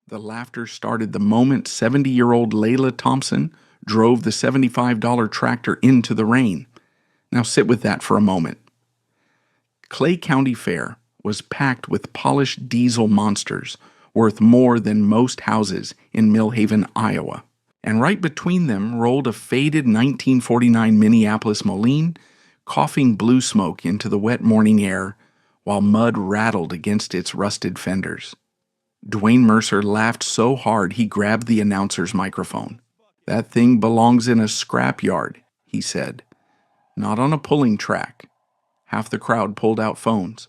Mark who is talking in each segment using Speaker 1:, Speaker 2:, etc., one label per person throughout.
Speaker 1: The laughter started the moment 70-year-old Layla Thompson drove the $75 tractor into the rain. Now sit with that for a moment. Clay County Fair was packed with polished diesel monsters worth more than most houses in Millhaven, Iowa. And right between them rolled a faded 1949 Minneapolis Moline, coughing blue smoke into the wet morning air while mud rattled against its rusted fenders. Dwayne Mercer laughed so hard he grabbed the announcer's microphone. "That thing belongs in a scrapyard," he said. "Not on a pulling track." Half the crowd pulled out phones.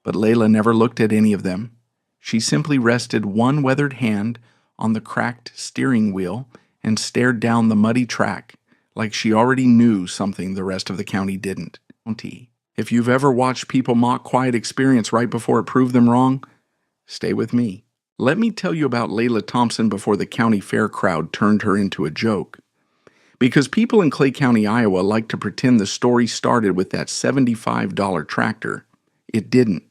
Speaker 1: But Layla never looked at any of them. She simply rested one weathered hand on the cracked steering wheel and stared down the muddy track like she already knew something the rest of the county didn't. If you've ever watched people mock quiet experience right before it proved them wrong, stay with me. Let me tell you about Layla Thompson before the county fair crowd turned her into a joke. Because people in Clay County, Iowa like to pretend the story started with that $75 tractor. It didn't.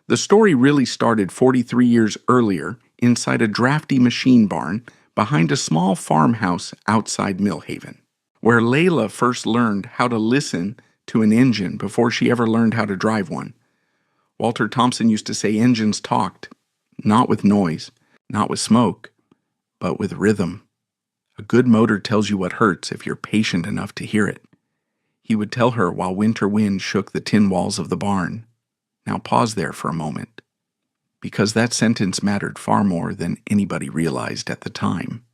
Speaker 1: The story really started 43 years earlier inside a drafty machine barn behind a small farmhouse outside Millhaven, where Layla first learned how to listen to an engine before she ever learned how to drive one. Walter Thompson used to say engines talked, not with noise, not with smoke, but with rhythm. A good motor tells you what hurts if you're patient enough to hear it. He would tell her while winter wind shook the tin walls of the barn. Now pause there for a moment, because that sentence mattered far more than anybody realized at the time.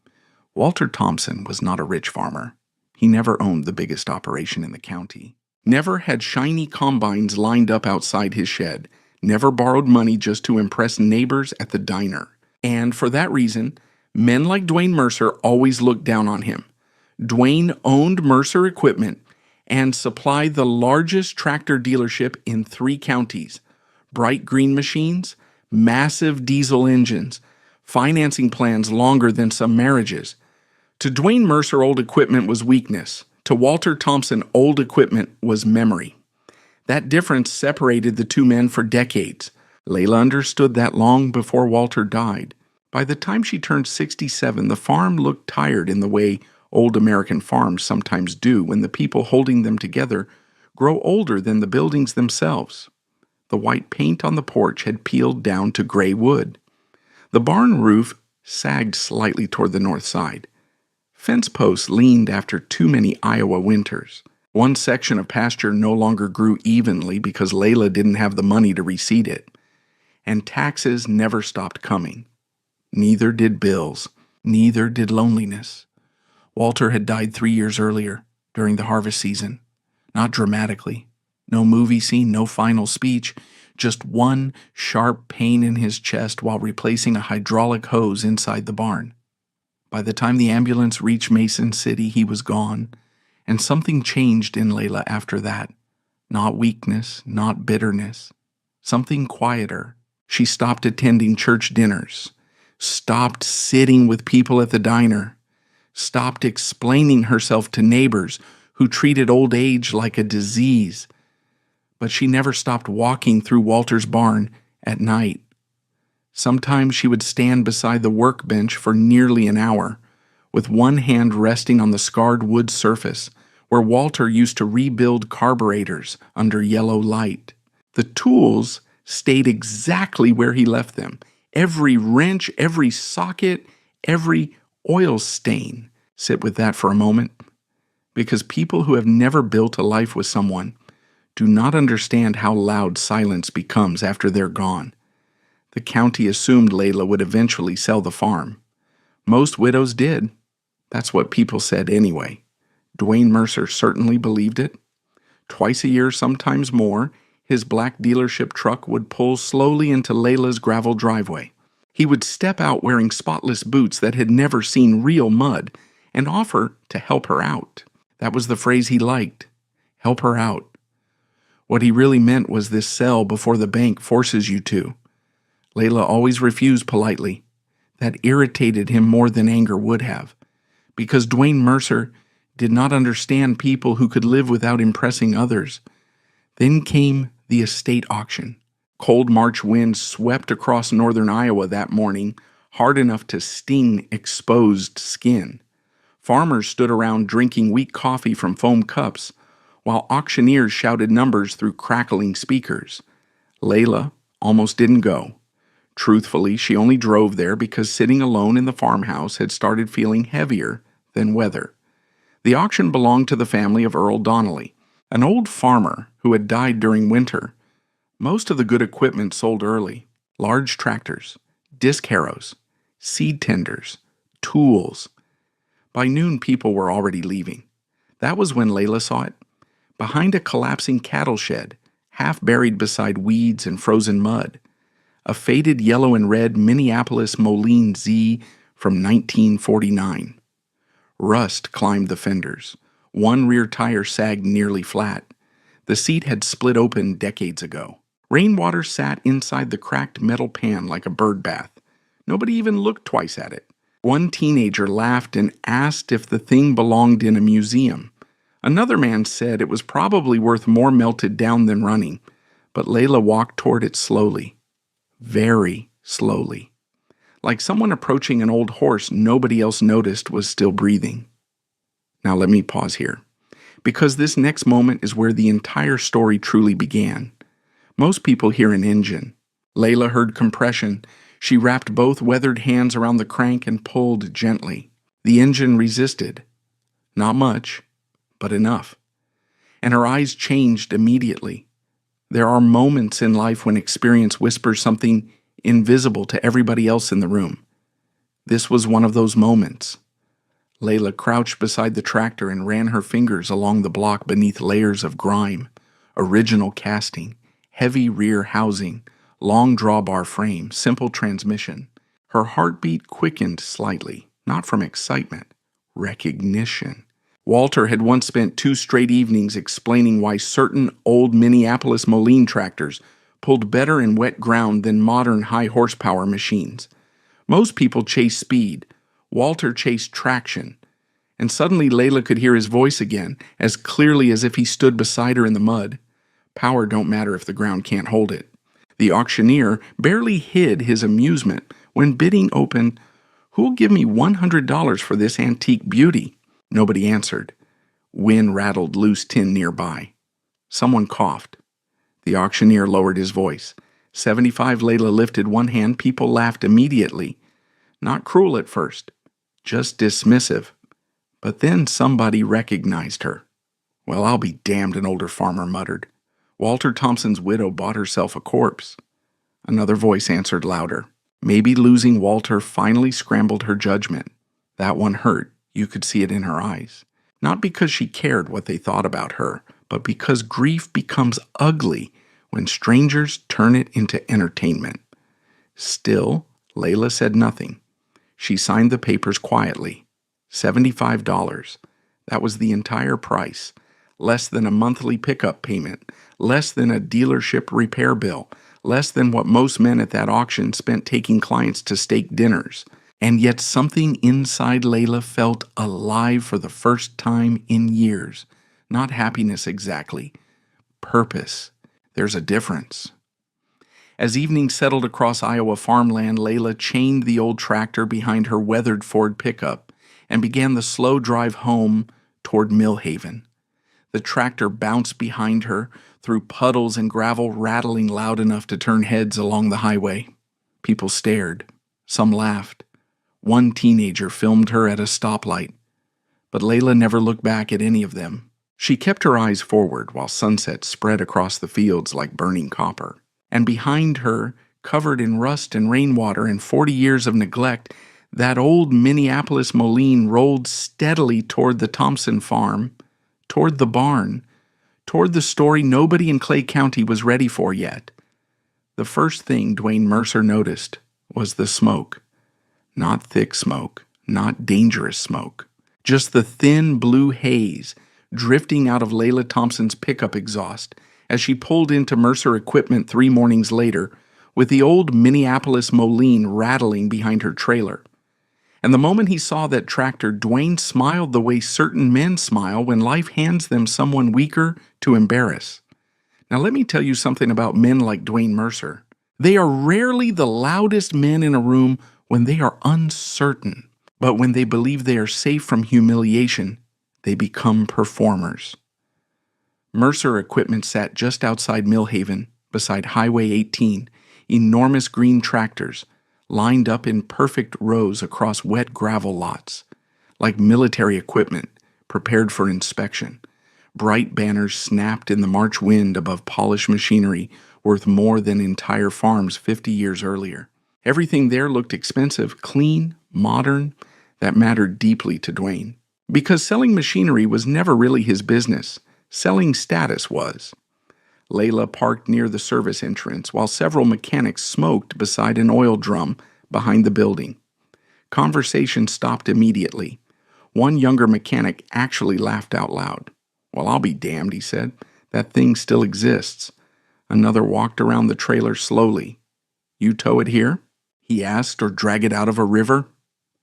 Speaker 1: Walter Thompson was not a rich farmer. He never owned the biggest operation in the county. Never had shiny combines lined up outside his shed. Never borrowed money just to impress neighbors at the diner. And for that reason, men like Dwayne Mercer always looked down on him. Dwayne owned Mercer Equipment and supplied the largest tractor dealership in 3 counties. Bright green machines, massive diesel engines, financing plans longer than some marriages. To Dwayne Mercer, old equipment was weakness. To Walter Thompson, old equipment was memory. That difference separated the two men for decades. Layla understood that long before Walter died. By the time she turned 67, the farm looked tired in the way old American farms sometimes do when the people holding them together grow older than the buildings themselves. The white paint on the porch had peeled down to gray wood. The barn roof sagged slightly toward the north side. Fence posts leaned after too many Iowa winters. One section of pasture no longer grew evenly because Layla didn't have the money to reseed it. And taxes never stopped coming. Neither did bills. Neither did loneliness. Walter had died 3 years earlier, during the harvest season. Not dramatically. No movie scene, no final speech. Just one sharp pain in his chest while replacing a hydraulic hose inside the barn. By the time the ambulance reached Mason City, he was gone. And something changed in Layla after that. Not weakness, not bitterness. Something quieter. She stopped attending church dinners. Stopped sitting with people at the diner. Stopped explaining herself to neighbors who treated old age like a disease. But she never stopped walking through Walter's barn at night. Sometimes she would stand beside the workbench for nearly an hour, with one hand resting on the scarred wood surface where Walter used to rebuild carburetors under yellow light. The tools stayed exactly where he left them. Every wrench, every socket, every oil stain. Sit with that for a moment, because people who have never built a life with someone do not understand how loud silence becomes after they're gone. The county assumed Layla would eventually sell the farm. Most widows did. That's what people said anyway. Dwayne Mercer certainly believed it. Twice a year, sometimes more, his black dealership truck would pull slowly into Layla's gravel driveway. He would step out wearing spotless boots that had never seen real mud and offer to help her out. That was the phrase he liked. Help her out. What he really meant was this sell before the bank forces you to. Layla always refused politely. That irritated him more than anger would have, because Dwayne Mercer did not understand people who could live without impressing others. Then came the estate auction. Cold March winds swept across northern Iowa that morning, hard enough to sting exposed skin. Farmers stood around drinking weak coffee from foam cups, while auctioneers shouted numbers through crackling speakers. Layla almost didn't go. Truthfully, she only drove there because sitting alone in the farmhouse had started feeling heavier than weather. The auction belonged to the family of Earl Donnelly, an old farmer who had died during winter. Most of the good equipment sold early: large tractors, disc harrows, seed tenders, tools. By noon, people were already leaving. That was when Layla saw it. Behind a collapsing cattle shed, half buried beside weeds and frozen mud, a faded yellow and red Minneapolis Moline Z from 1949. Rust climbed the fenders. One rear tire sagged nearly flat. The seat had split open decades ago. Rainwater sat inside the cracked metal pan like a bird bath. Nobody even looked twice at it. One teenager laughed and asked if the thing belonged in a museum. Another man said it was probably worth more melted down than running, but Layla walked toward it slowly. Very slowly. Like someone approaching an old horse nobody else noticed was still breathing. Now let me pause here, because this next moment is where the entire story truly began. Most people hear an engine. Layla heard compression. She wrapped both weathered hands around the crank and pulled gently. The engine resisted. Not much, but enough. And her eyes changed immediately. There are moments in life when experience whispers something invisible to everybody else in the room. This was one of those moments. Layla crouched beside the tractor and ran her fingers along the block beneath layers of grime, original casting, heavy rear housing, long drawbar frame, simple transmission. Her heartbeat quickened slightly, not from excitement, recognition. Walter had once spent 2 straight evenings explaining why certain old Minneapolis Moline tractors pulled better in wet ground than modern high-horsepower machines. Most people chase speed. Walter chased traction. And suddenly Layla could hear his voice again, as clearly as if he stood beside her in the mud. Power don't matter if the ground can't hold it. The auctioneer barely hid his amusement when bidding opened. "Who'll give me $100 for this antique beauty?" Nobody answered. Wind rattled loose tin nearby. Someone coughed. The auctioneer lowered his voice. 75. Layla lifted one hand. People laughed immediately. Not cruel at first, just dismissive. But then somebody recognized her. "Well, I'll be damned," an older farmer muttered. "Walter Thompson's widow bought herself a corpse." Another voice answered louder. Maybe losing Walter finally scrambled her judgment. That one hurt. You could see it in her eyes. Not because she cared what they thought about her, but because grief becomes ugly when strangers turn it into entertainment. Still, Layla said nothing. She signed the papers quietly. $75. That was the entire price. Less than a monthly pickup payment. Less than a dealership repair bill. Less than what most men at that auction spent taking clients to steak dinners. And yet something inside Layla felt alive for the first time in years. Not happiness exactly. Purpose. There's a difference. As evening settled across Iowa farmland, Layla chained the old tractor behind her weathered Ford pickup and began the slow drive home toward Millhaven. The tractor bounced behind her through puddles and gravel, rattling loud enough to turn heads along the highway. People stared. Some laughed. One teenager filmed her at a stoplight. But Layla never looked back at any of them. She kept her eyes forward while sunset spread across the fields like burning copper. And behind her, covered in rust and rainwater and 40 years of neglect, that old Minneapolis Moline rolled steadily toward the Thompson farm, toward the barn, toward the story nobody in Clay County was ready for yet. The first thing Dwayne Mercer noticed was the smoke. Not thick smoke, not dangerous smoke. Just the thin blue haze drifting out of Layla Thompson's pickup exhaust as she pulled into Mercer equipment 3 mornings later with the old Minneapolis Moline rattling behind her trailer. And the moment he saw that tractor, Dwayne smiled the way certain men smile when life hands them someone weaker to embarrass. Now let me tell you something about men like Dwayne Mercer. They are rarely the loudest men in a room when they are uncertain. But when they believe they are safe from humiliation, they become performers. Mercer Equipment sat just outside Millhaven, beside Highway 18, enormous green tractors, lined up in perfect rows across wet gravel lots, like military equipment prepared for inspection. Bright banners snapped in the March wind above polished machinery worth more than entire farms 50 years earlier. Everything there looked expensive, clean, modern. That mattered deeply to Dwayne. Because selling machinery was never really his business. Selling status was. Layla parked near the service entrance while several mechanics smoked beside an oil drum behind the building. Conversation stopped immediately. One younger mechanic actually laughed out loud. "Well, I'll be damned," he said. "That thing still exists." Another walked around the trailer slowly. "You tow it here?" he asked, "or drag it out of a river?"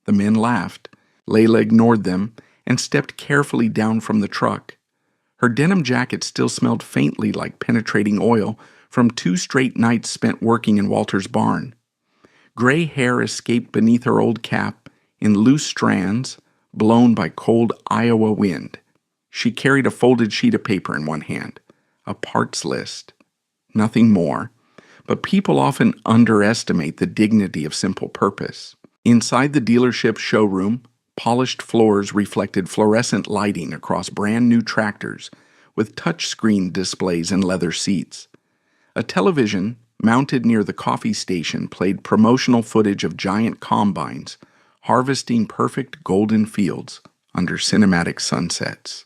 Speaker 1: The men laughed. Layla ignored them and stepped carefully down from the truck. Her denim jacket still smelled faintly like penetrating oil from 2 straight nights spent working in Walter's barn. Gray hair escaped beneath her old cap in loose strands, blown by cold Iowa wind. She carried a folded sheet of paper in one hand, a parts list. Nothing more, but people often underestimate the dignity of simple purpose. Inside the dealership showroom, polished floors reflected fluorescent lighting across brand new tractors with touchscreen displays and leather seats. A television mounted near the coffee station played promotional footage of giant combines harvesting perfect golden fields under cinematic sunsets.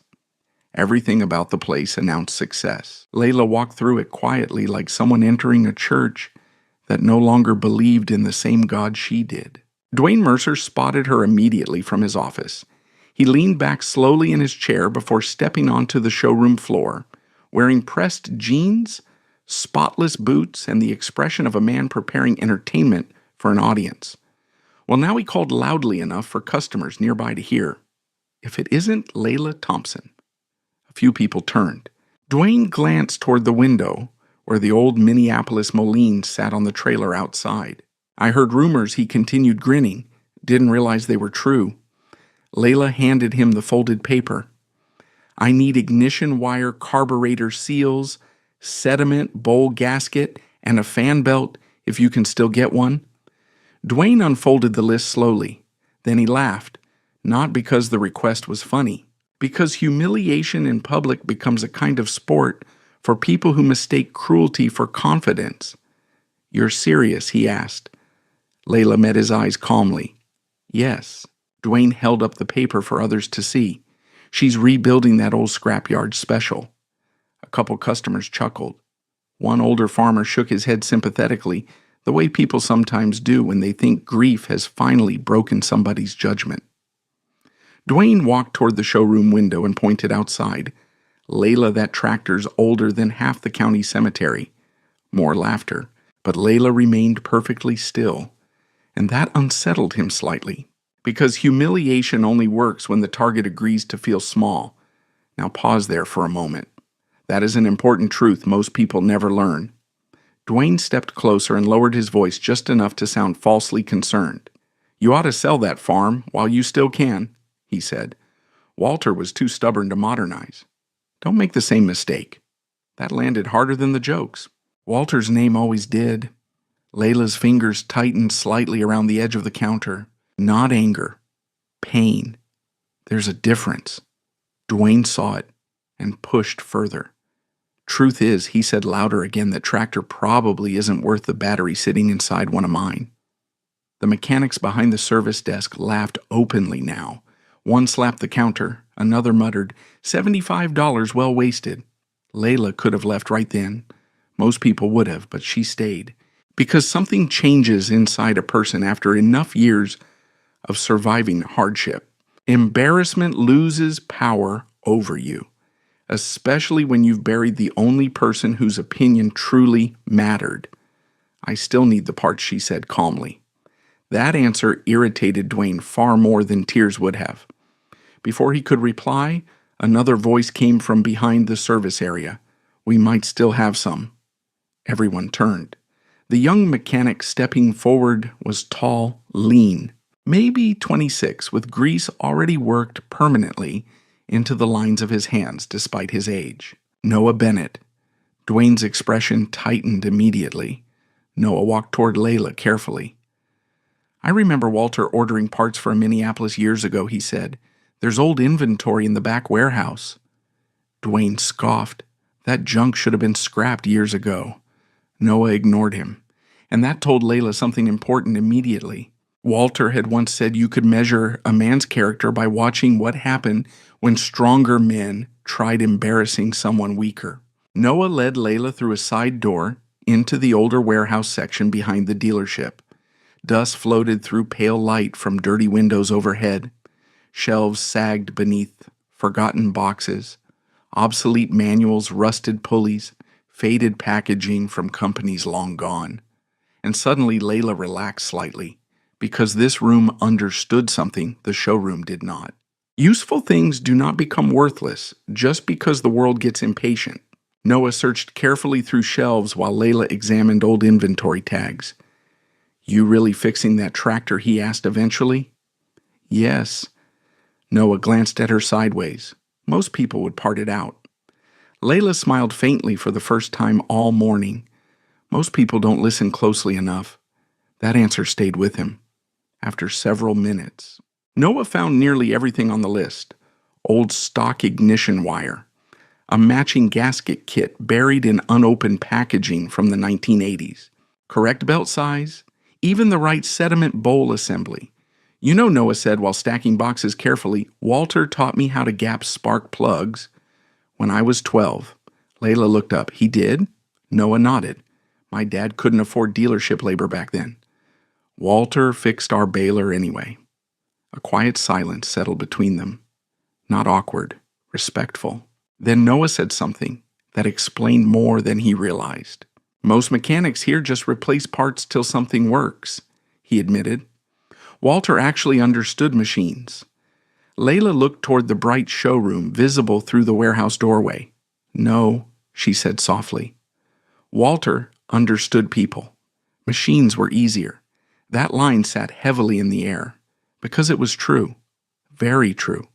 Speaker 1: Everything about the place announced success. Layla walked through it quietly like someone entering a church that no longer believed in the same God she did. Dwayne Mercer spotted her immediately from his office. He leaned back slowly in his chair before stepping onto the showroom floor, wearing pressed jeans, spotless boots, and the expression of a man preparing entertainment for an audience. Well, now he called loudly enough for customers nearby to hear. "If it isn't Layla Thompson." A few people turned. Dwayne glanced toward the window where the old Minneapolis Moline sat on the trailer outside. "I heard rumors," he continued, grinning. "Didn't realize they were true." Layla handed him the folded paper. "I need ignition wire carburetor seals, sediment bowl gasket, and a fan belt, if you can still get one." Dwayne unfolded the list slowly. Then he laughed, not because the request was funny, because humiliation in public becomes a kind of sport for people who mistake cruelty for confidence. "You're serious?" he asked. Layla met his eyes calmly. "Yes." Dwayne held up the paper for others to see. "She's rebuilding that old scrapyard special." A couple customers chuckled. One older farmer shook his head sympathetically, the way people sometimes do when they think grief has finally broken somebody's judgment. Dwayne walked toward the showroom window and pointed outside. "Layla, that tractor's older than half the county cemetery." More laughter, but Layla remained perfectly still. And that unsettled him slightly, because humiliation only works when the target agrees to feel small. Now pause there for a moment. That is an important truth most people never learn. Dwayne stepped closer and lowered his voice just enough to sound falsely concerned. "You ought to sell that farm while you still can," he said. "Walter was too stubborn to modernize. Don't make the same mistake." That landed harder than the jokes. Walter's name always did. Layla's fingers tightened slightly around the edge of the counter. Not anger. Pain. "There's a difference." Dwayne saw it and pushed further. "Truth is," he said louder again, "that tractor probably isn't worth the battery sitting inside one of mine." The mechanics behind the service desk laughed openly now. One slapped the counter. Another muttered, $75 well wasted. Layla could have left right then. Most people would have, but she stayed. Because something changes inside a person after enough years of surviving hardship. Embarrassment loses power over you, especially when you've buried the only person whose opinion truly mattered. "I still need the parts," she said calmly. That answer irritated Dwayne far more than tears would have. Before he could reply, another voice came from behind the service area. "We might still have some." Everyone turned. The young mechanic stepping forward was tall, lean, maybe 26, with grease already worked permanently into the lines of his hands despite his age. Noah Bennett. Dwayne's expression tightened immediately. Noah walked toward Layla carefully. I remember Walter ordering parts for a Minneapolis years ago, he said. There's old inventory in the back warehouse. Dwayne scoffed. That junk should have been scrapped years ago. Noah ignored him, and that told Layla something important immediately. Walter had once said you could measure a man's character by watching what happened when stronger men tried embarrassing someone weaker. Noah led Layla through a side door into the older warehouse section behind the dealership. Dust floated through pale light from dirty windows overhead. Shelves sagged beneath forgotten boxes, obsolete manuals, rusted pulleys, faded packaging from companies long gone. And suddenly Layla relaxed slightly, because this room understood something the showroom did not. Useful things do not become worthless just because the world gets impatient. Noah searched carefully through shelves while Layla examined old inventory tags. You really fixing that tractor? He asked eventually. Yes. Noah glanced at her sideways. Most people would part it out. Layla smiled faintly for the first time all morning. Most people don't listen closely enough. That answer stayed with him. After several minutes, Noah found nearly everything on the list. Old stock ignition wire, a matching gasket kit buried in unopened packaging from the 1980s, correct belt size, even the right sediment bowl assembly. You know, Noah said while stacking boxes carefully, Walter taught me how to gap spark plugs when I was 12. Layla looked up. He did? Noah nodded. My dad couldn't afford dealership labor back then. Walter fixed our baler anyway. A quiet silence settled between them. Not awkward, respectful. Then Noah said something that explained more than he realized. Most mechanics here just replace parts till something works, he admitted. Walter actually understood machines. Layla looked toward the bright showroom visible through the warehouse doorway. No, she said softly. Walter understood people. Machines were easier. That line sat heavily in the air, because it was true, very true.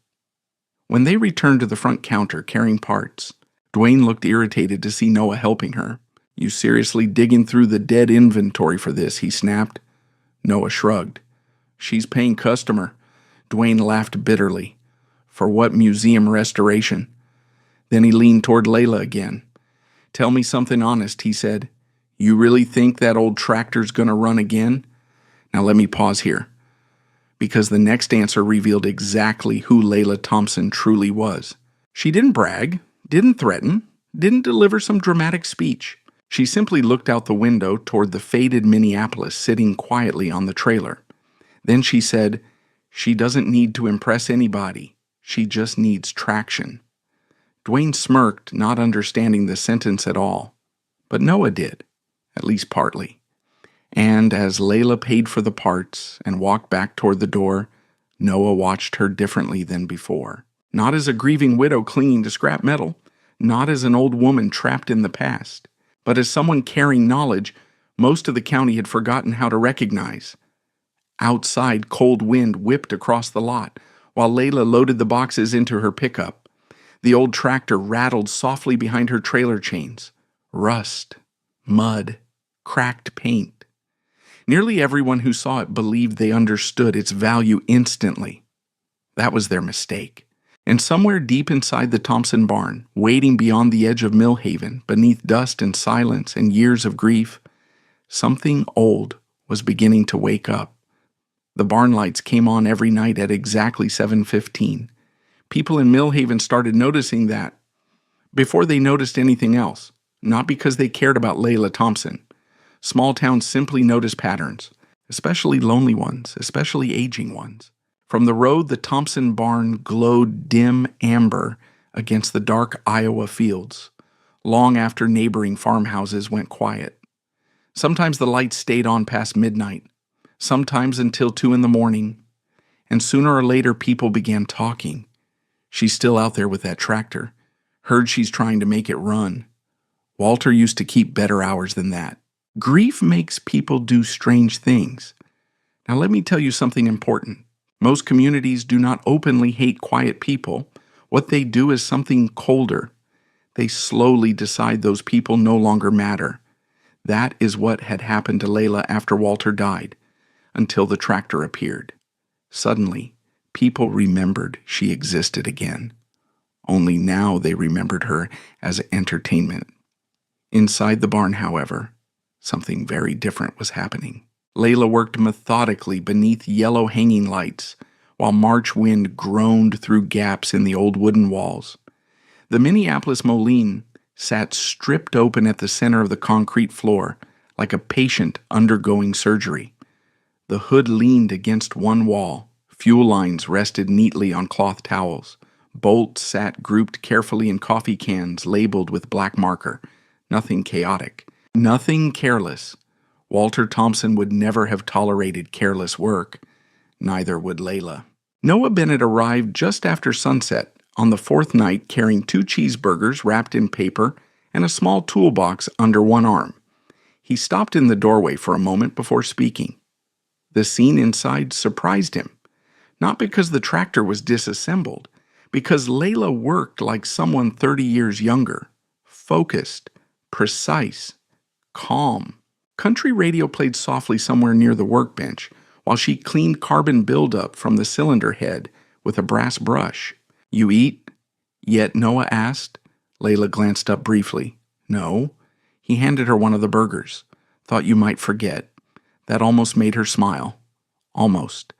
Speaker 1: When they returned to the front counter carrying parts, Dwayne looked irritated to see Noah helping her. You seriously digging through the dead inventory for this, he snapped. Noah shrugged. She's paying customer. Dwayne laughed bitterly. For what museum restoration? Then he leaned toward Layla again. Tell me something honest, he said. You really think that old tractor's gonna run again? Now let me pause here, because the next answer revealed exactly who Layla Thompson truly was. She didn't brag, didn't threaten, didn't deliver some dramatic speech. She simply looked out the window toward the faded Minneapolis sitting quietly on the trailer. Then she said, she doesn't need to impress anybody. She just needs traction. Dwayne smirked, not understanding the sentence at all. But Noah did, at least partly. And as Layla paid for the parts and walked back toward the door, Noah watched her differently than before. Not as a grieving widow clinging to scrap metal, not as an old woman trapped in the past, but as someone carrying knowledge most of the county had forgotten how to recognize. Outside, cold wind whipped across the lot, while Layla loaded the boxes into her pickup. The old tractor rattled softly behind her trailer chains. Rust, mud, cracked paint. Nearly everyone who saw it believed they understood its value instantly. That was their mistake. And somewhere deep inside the Thompson barn, waiting beyond the edge of Millhaven, beneath dust and silence and years of grief, something old was beginning to wake up. The barn lights came on every night at exactly 7:15. People in Millhaven started noticing that before they noticed anything else, not because they cared about Layla Thompson. Small towns simply notice patterns, especially lonely ones, especially aging ones. From the road, the Thompson barn glowed dim amber against the dark Iowa fields, long after neighboring farmhouses went quiet. Sometimes the lights stayed on past midnight, sometimes until 2 in the morning, and sooner or later people began talking. She's still out there with that tractor. Heard she's trying to make it run. Walter used to keep better hours than that. Grief makes people do strange things. Now, let me tell you something important. Most communities do not openly hate quiet people. What they do is something colder. They slowly decide those people no longer matter. That is what had happened to Layla after Walter died, until the tractor appeared. Suddenly, people remembered she existed again. Only now they remembered her as entertainment. Inside the barn, however, something very different was happening. Layla worked methodically beneath yellow hanging lights, while March wind groaned through gaps in the old wooden walls. The Minneapolis Moline sat stripped open at the center of the concrete floor, like a patient undergoing surgery. The hood leaned against one wall. Fuel lines rested neatly on cloth towels. Bolts sat grouped carefully in coffee cans labeled with black marker. Nothing chaotic. Nothing careless. Walter Thompson would never have tolerated careless work. Neither would Layla. Noah Bennett arrived just after sunset on the fourth night carrying 2 cheeseburgers wrapped in paper and a small toolbox under one arm. He stopped in the doorway for a moment before speaking. The scene inside surprised him, not because the tractor was disassembled, because Layla worked like someone 30 years younger, focused, precise, calm. Country radio played softly somewhere near the workbench, while she cleaned carbon buildup from the cylinder head with a brass brush. "You eat?" Yet Noah asked. Layla glanced up briefly. "No." He handed her one of the burgers. "Thought you might forget." That almost made her smile. Almost.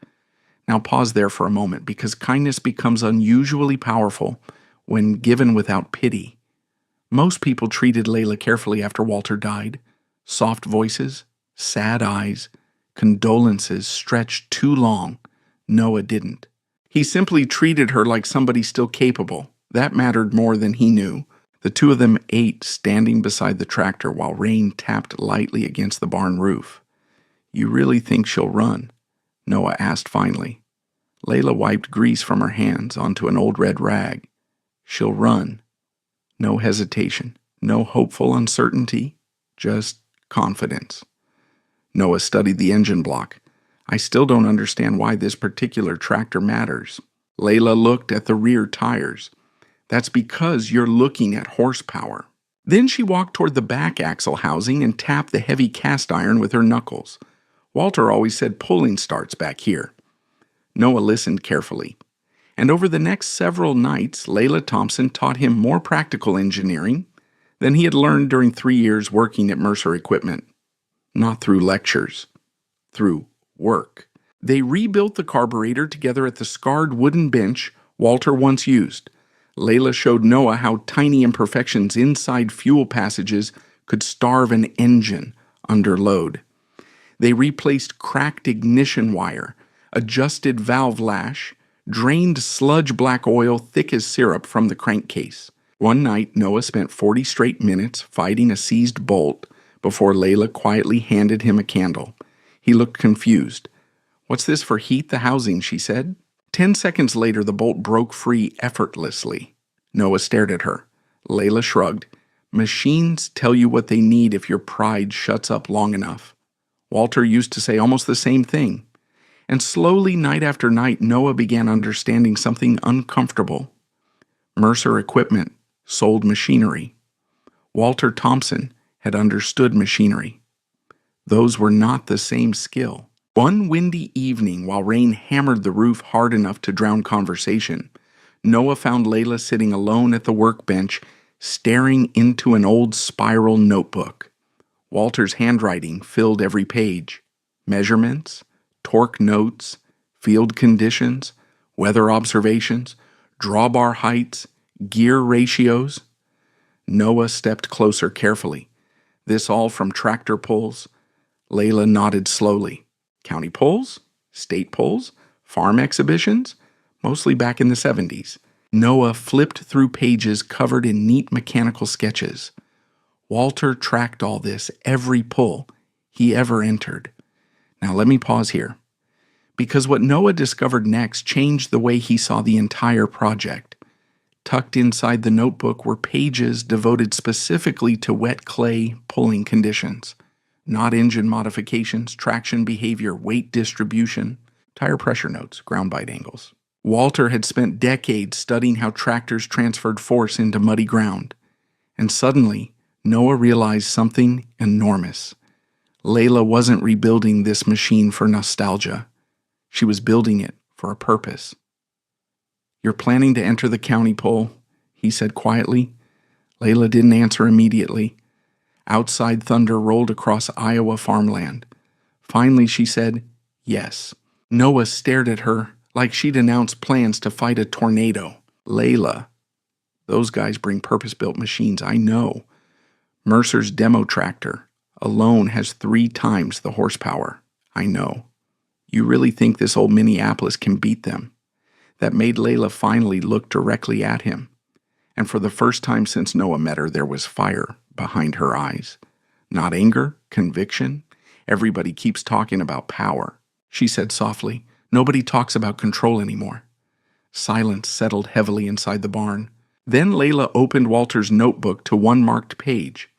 Speaker 1: Now pause there for a moment, because kindness becomes unusually powerful when given without pity. Most people treated Layla carefully after Walter died. Soft voices, sad eyes, condolences stretched too long. Noah didn't. He simply treated her like somebody still capable. That mattered more than he knew. The two of them ate standing beside the tractor while rain tapped lightly against the barn roof. "You really think she'll run?" Noah asked finally. Layla wiped grease from her hands onto an old red rag. "She'll run." No hesitation, no hopeful uncertainty, just confidence. Noah studied the engine block. "I still don't understand why this particular tractor matters." Layla looked at the rear tires. "That's because you're looking at horsepower." Then she walked toward the back axle housing and tapped the heavy cast iron with her knuckles. "Walter always said pulling starts back here." Noah listened carefully. And over the next several nights, Layla Thompson taught him more practical engineering than he had learned during 3 years working at Mercer Equipment. Not through lectures, through work. They rebuilt the carburetor together at the scarred wooden bench Walter once used. Layla showed Noah how tiny imperfections inside fuel passages could starve an engine under load. They replaced cracked ignition wire, adjusted valve lash, drained sludge black oil thick as syrup from the crankcase. One night, Noah spent 40 straight minutes fighting a seized bolt before Layla quietly handed him a candle. He looked confused. "What's this for heat the housing?" she said. 10 seconds later, the bolt broke free effortlessly. Noah stared at her. Layla shrugged. "Machines tell you what they need if your pride shuts up long enough." Walter used to say almost the same thing. And slowly, night after night, Noah began understanding something uncomfortable. Mercer Equipment sold machinery. Walter Thompson had understood machinery. Those were not the same skill. One windy evening, while rain hammered the roof hard enough to drown conversation, Noah found Layla sitting alone at the workbench, staring into an old spiral notebook. Walter's handwriting filled every page. Measurements, torque notes, field conditions, weather observations, drawbar heights, gear ratios. Noah stepped closer carefully. "This all from tractor pulls?" Layla nodded slowly. "County pulls? State pulls? Farm exhibitions?" Mostly back in the 70s. Noah flipped through pages covered in neat mechanical sketches. Walter tracked all this, every pull he ever entered. Now let me pause here, because what Noah discovered next changed the way he saw the entire project. Tucked inside the notebook were pages devoted specifically to wet clay pulling conditions. Not engine modifications, traction behavior, weight distribution, tire pressure notes, ground bite angles. Walter had spent decades studying how tractors transferred force into muddy ground. And suddenly, Noah realized something enormous. Layla wasn't rebuilding this machine for nostalgia. She was building it for a purpose. "You're planning to enter the county poll," he said quietly. Layla didn't answer immediately. Outside thunder rolled across Iowa farmland. Finally, she said, "Yes." Noah stared at her like she'd announced plans to fight a tornado. "Layla, those guys bring purpose-built machines, I know. Mercer's demo tractor alone has 3 times the horsepower. I know. You really think this old Minneapolis can beat them?" That made Layla finally look directly at him. And for the first time since Noah met her, there was fire behind her eyes. Not anger, conviction. "Everybody keeps talking about power," she said softly. "Nobody talks about control anymore." Silence settled heavily inside the barn. Then Layla opened Walter's notebook to one marked page.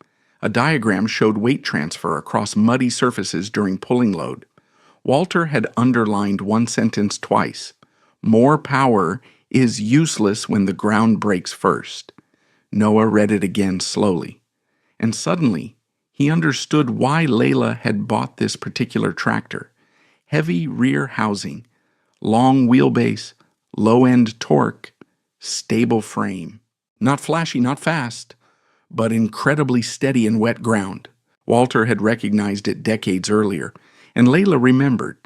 Speaker 1: A diagram showed weight transfer across muddy surfaces during pulling load. Walter had underlined one sentence twice. "More power is useless when the ground breaks first." Noah read it again slowly. And suddenly, he understood why Layla had bought this particular tractor. Heavy rear housing, long wheelbase, low-end torque, stable frame. Not flashy, not fast, but incredibly steady in wet ground. Walter had recognized it decades earlier, and Layla remembered.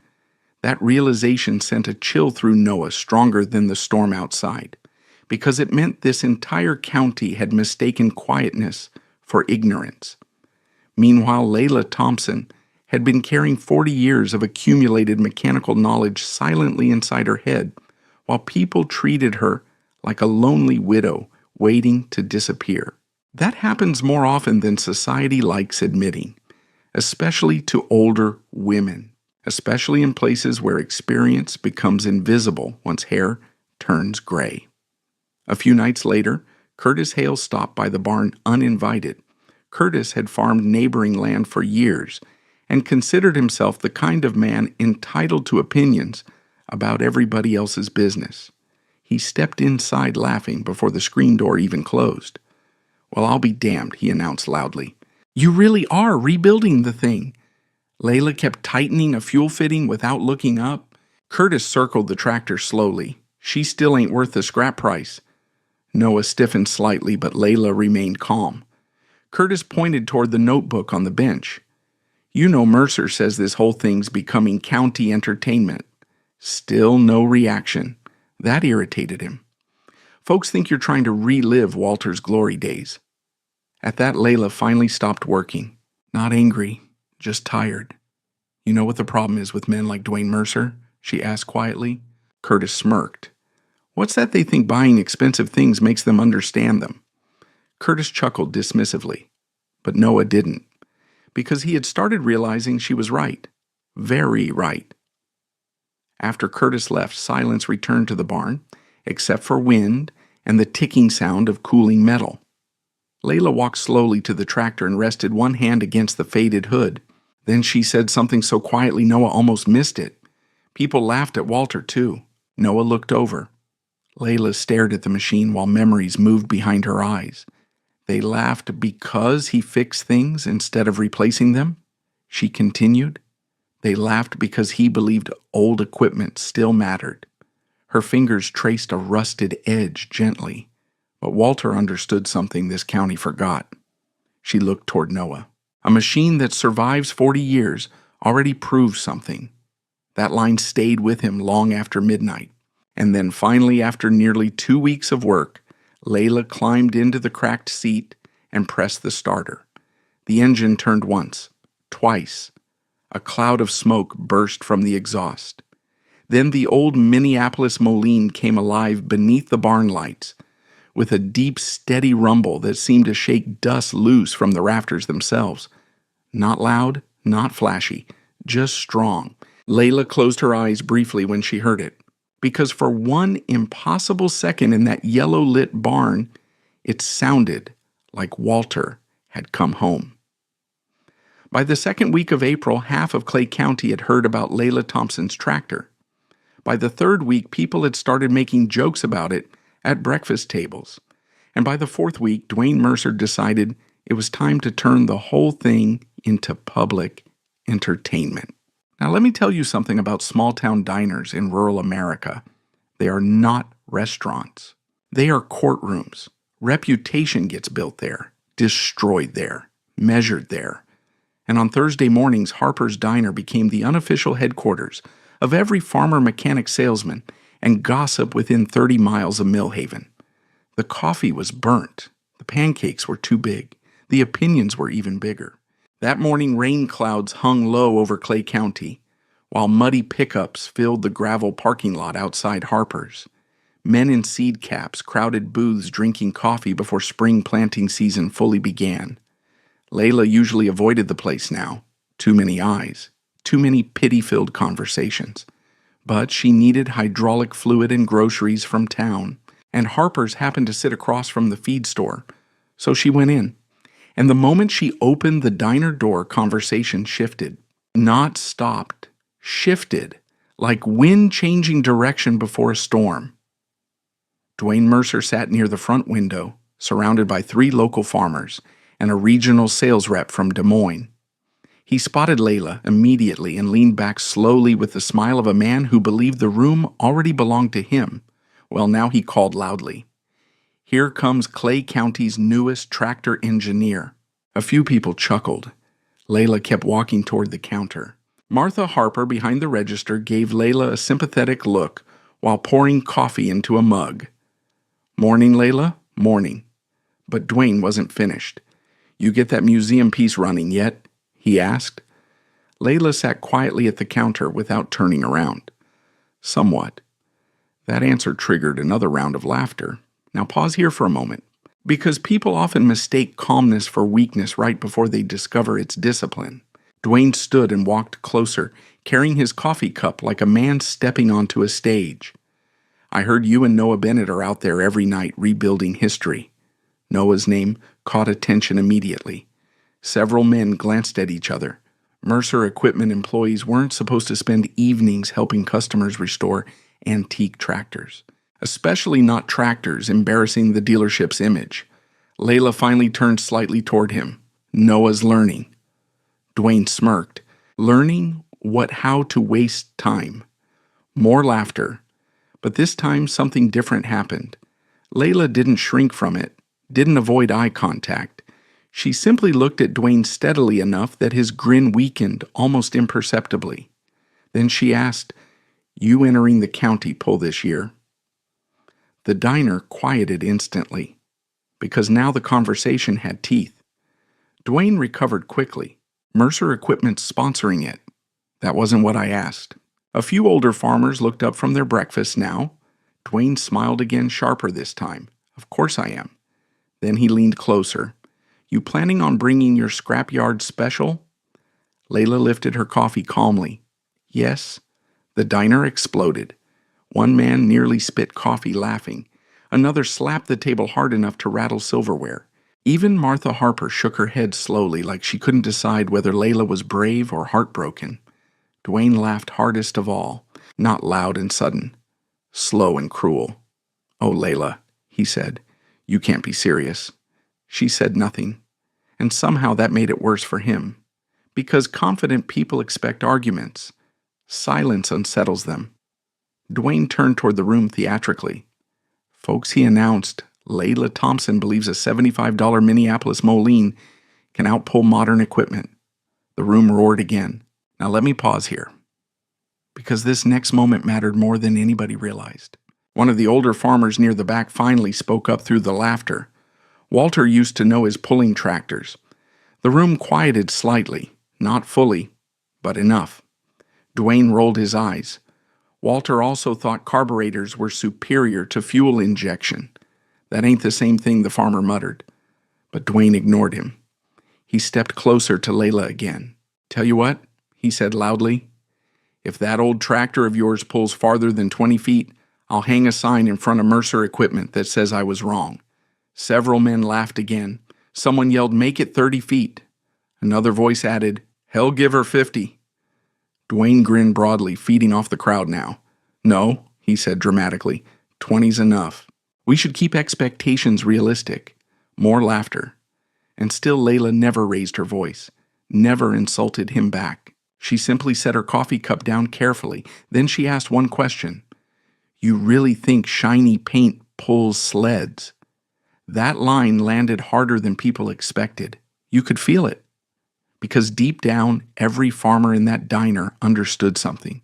Speaker 1: That realization sent a chill through Noah stronger than the storm outside, because it meant this entire county had mistaken quietness for ignorance. Meanwhile, Layla Thompson had been carrying 40 years of accumulated mechanical knowledge silently inside her head, while people treated her like a lonely widow waiting to disappear. That happens more often than society likes admitting, especially to older women, especially in places where experience becomes invisible once hair turns gray. A few nights later, Curtis Hale stopped by the barn uninvited. Curtis had farmed neighboring land for years and considered himself the kind of man entitled to opinions about everybody else's business. He stepped inside laughing before the screen door even closed. "Well, I'll be damned," he announced loudly. "You really are rebuilding the thing." Layla kept tightening a fuel fitting without looking up. Curtis circled the tractor slowly. "She still ain't worth the scrap price." Noah stiffened slightly, but Layla remained calm. Curtis pointed toward the notebook on the bench. "You know Mercer says this whole thing's becoming county entertainment." Still no reaction. That irritated him. "Folks think you're trying to relive Walter's glory days." At that, Layla finally stopped working. Not angry, just tired. "You know what the problem is with men like Dwayne Mercer?" she asked quietly. Curtis smirked. "What's that they think buying expensive things makes them understand them?" Curtis chuckled dismissively, but Noah didn't, because he had started realizing she was right. Very right. After Curtis left, silence returned to the barn, except for wind and the ticking sound of cooling metal. Layla walked slowly to the tractor and rested one hand against the faded hood. Then she said something so quietly Noah almost missed it. People laughed at Walter, too. Noah looked over. Layla stared at the machine while memories moved behind her eyes. They laughed because he fixed things instead of replacing them? She continued. They laughed because he believed old equipment still mattered. Her fingers traced a rusted edge gently, but Walter understood something this county forgot. She looked toward Noah. A machine that survives 40 years already proves something. That line stayed with him long after midnight. And then finally, after nearly 2 weeks of work, Layla climbed into the cracked seat and pressed the starter. The engine turned once, twice. A cloud of smoke burst from the exhaust. Then the old Minneapolis Moline came alive beneath the barn lights, with a deep, steady rumble that seemed to shake dust loose from the rafters themselves. Not loud, not flashy, just strong. Layla closed her eyes briefly when she heard it, because for one impossible second in that yellow-lit barn, it sounded like Walter had come home. By the second week of April, half of Clay County had heard about Layla Thompson's tractor. By the third week, people had started making jokes about it at breakfast tables. And by the fourth week, Dwayne Mercer decided it was time to turn the whole thing into public entertainment. Now, let me tell you something about small-town diners in rural America. They are not restaurants. They are courtrooms. Reputation gets built there, destroyed there, measured there. And on Thursday mornings, Harper's Diner became the unofficial headquarters of every farmer mechanic salesman and gossip within 30 miles of Millhaven. The coffee was burnt. The pancakes were too big. The opinions were even bigger. That morning, rain clouds hung low over Clay County, while muddy pickups filled the gravel parking lot outside Harper's. Men in seed caps crowded booths drinking coffee before spring planting season fully began. Layla usually avoided the place now. Too many eyes. Too many pity-filled conversations. But she needed hydraulic fluid and groceries from town, and Harper's happened to sit across from the feed store, so she went in. And the moment she opened the diner door, conversation shifted. Not stopped. Shifted, like wind changing direction before a storm. Dwayne Mercer sat near the front window, surrounded by 3 local farmers and a regional sales rep from Des Moines. He spotted Layla immediately and leaned back slowly with the smile of a man who believed the room already belonged to him. Well, now he called loudly. Here comes Clay County's newest tractor engineer. A few people chuckled. Layla kept walking toward the counter. Martha Harper behind the register gave Layla a sympathetic look while pouring coffee into a mug. Morning, Layla, morning. But Dwayne wasn't finished. You get that museum piece running yet? He asked. Layla sat quietly at the counter without turning around. Somewhat. That answer triggered another round of laughter. Now pause here for a moment, because people often mistake calmness for weakness right before they discover its discipline. Dwayne stood and walked closer, carrying his coffee cup like a man stepping onto a stage. I heard you and Noah Bennett are out there every night rebuilding history. Noah's name caught attention immediately. Several men glanced at each other. Mercer Equipment employees weren't supposed to spend evenings helping customers restore antique tractors, especially not tractors embarrassing the dealership's image. Layla finally turned slightly toward him. Noah's learning. Dwayne smirked. Learning how to waste time. More laughter. But this time something different happened. Layla didn't shrink from it, didn't avoid eye contact. She simply looked at Dwayne steadily enough that his grin weakened almost imperceptibly. Then she asked, You entering the county poll this year? The diner quieted instantly, because now the conversation had teeth. Dwayne recovered quickly. Mercer Equipment's sponsoring it. That wasn't what I asked. A few older farmers looked up from their breakfast now. Dwayne smiled again, sharper this time. Of course I am. Then he leaned closer. You planning on bringing your scrapyard special? Layla lifted her coffee calmly. Yes. The diner exploded. One man nearly spit coffee laughing. Another slapped the table hard enough to rattle silverware. Even Martha Harper shook her head slowly like she couldn't decide whether Layla was brave or heartbroken. Dwayne laughed hardest of all, not loud and sudden, slow and cruel. Oh, Layla, he said, you can't be serious. She said nothing, and somehow that made it worse for him, because confident people expect arguments. Silence unsettles them. Dwayne turned toward the room theatrically. Folks, he announced, Layla Thompson believes a $75 Minneapolis Moline can outpull modern equipment. The room roared again. Now let me pause here, because this next moment mattered more than anybody realized. One of the older farmers near the back finally spoke up through the laughter. Walter used to know his pulling tractors. The room quieted slightly, not fully, but enough. Dwayne rolled his eyes. Walter also thought carburetors were superior to fuel injection. That ain't the same thing, the farmer muttered. But Dwayne ignored him. He stepped closer to Layla again. Tell you what, he said loudly. If that old tractor of yours pulls farther than 20 feet, I'll hang a sign in front of Mercer Equipment that says I was wrong. Several men laughed again. Someone yelled, make it 30 feet. Another voice added, "Hell, give her 50." Dwayne grinned broadly, feeding off the crowd now. "No," he said dramatically, "20's enough. We should keep expectations realistic." More laughter. And still Layla never raised her voice, never insulted him back. She simply set her coffee cup down carefully. Then she asked one question. "You really think shiny paint pulls sleds?" That line landed harder than people expected. You could feel it. Because deep down, every farmer in that diner understood something.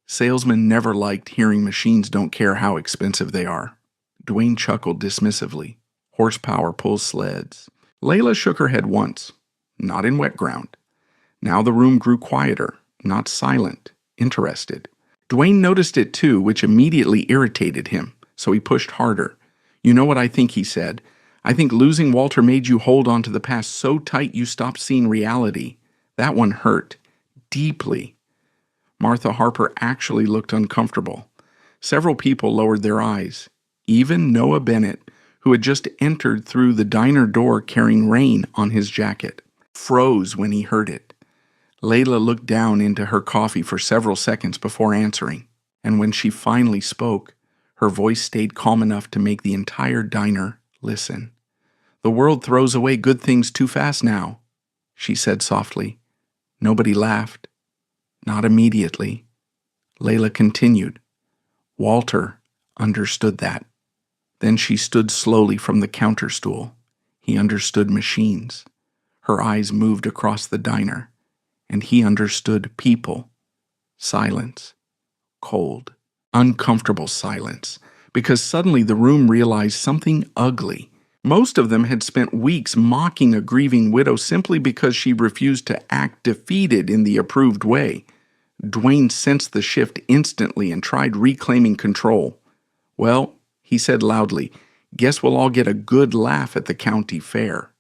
Speaker 1: Salesmen never liked hearing machines don't care how expensive they are. Dwayne chuckled dismissively. Horsepower pulls sleds. Layla shook her head once. Not in wet ground. Now the room grew quieter, not silent, interested. Dwayne noticed it too, which immediately irritated him, so he pushed harder. "You know what I think," he said. "I think losing Walter made you hold on to the past so tight you stopped seeing reality. That one hurt. Deeply." Martha Harper actually looked uncomfortable. Several people lowered their eyes. Even Noah Bennett, who had just entered through the diner door carrying rain on his jacket, froze when he heard it. Layla looked down into her coffee for several seconds before answering, and when she finally spoke, her voice stayed calm enough to make the entire diner listen. "The world throws away good things too fast now," she said softly. Nobody laughed. Not immediately. Layla continued. "Walter understood that." Then she stood slowly from the counter stool. He understood machines. Her eyes moved across the diner, and he understood people. Silence. Cold. Uncomfortable silence, because suddenly the room realized something ugly. Most of them had spent weeks mocking a grieving widow simply because she refused to act defeated in the approved way. Dwayne sensed the shift instantly and tried reclaiming control. "Well," he said loudly, "guess we'll all get a good laugh at the county fair."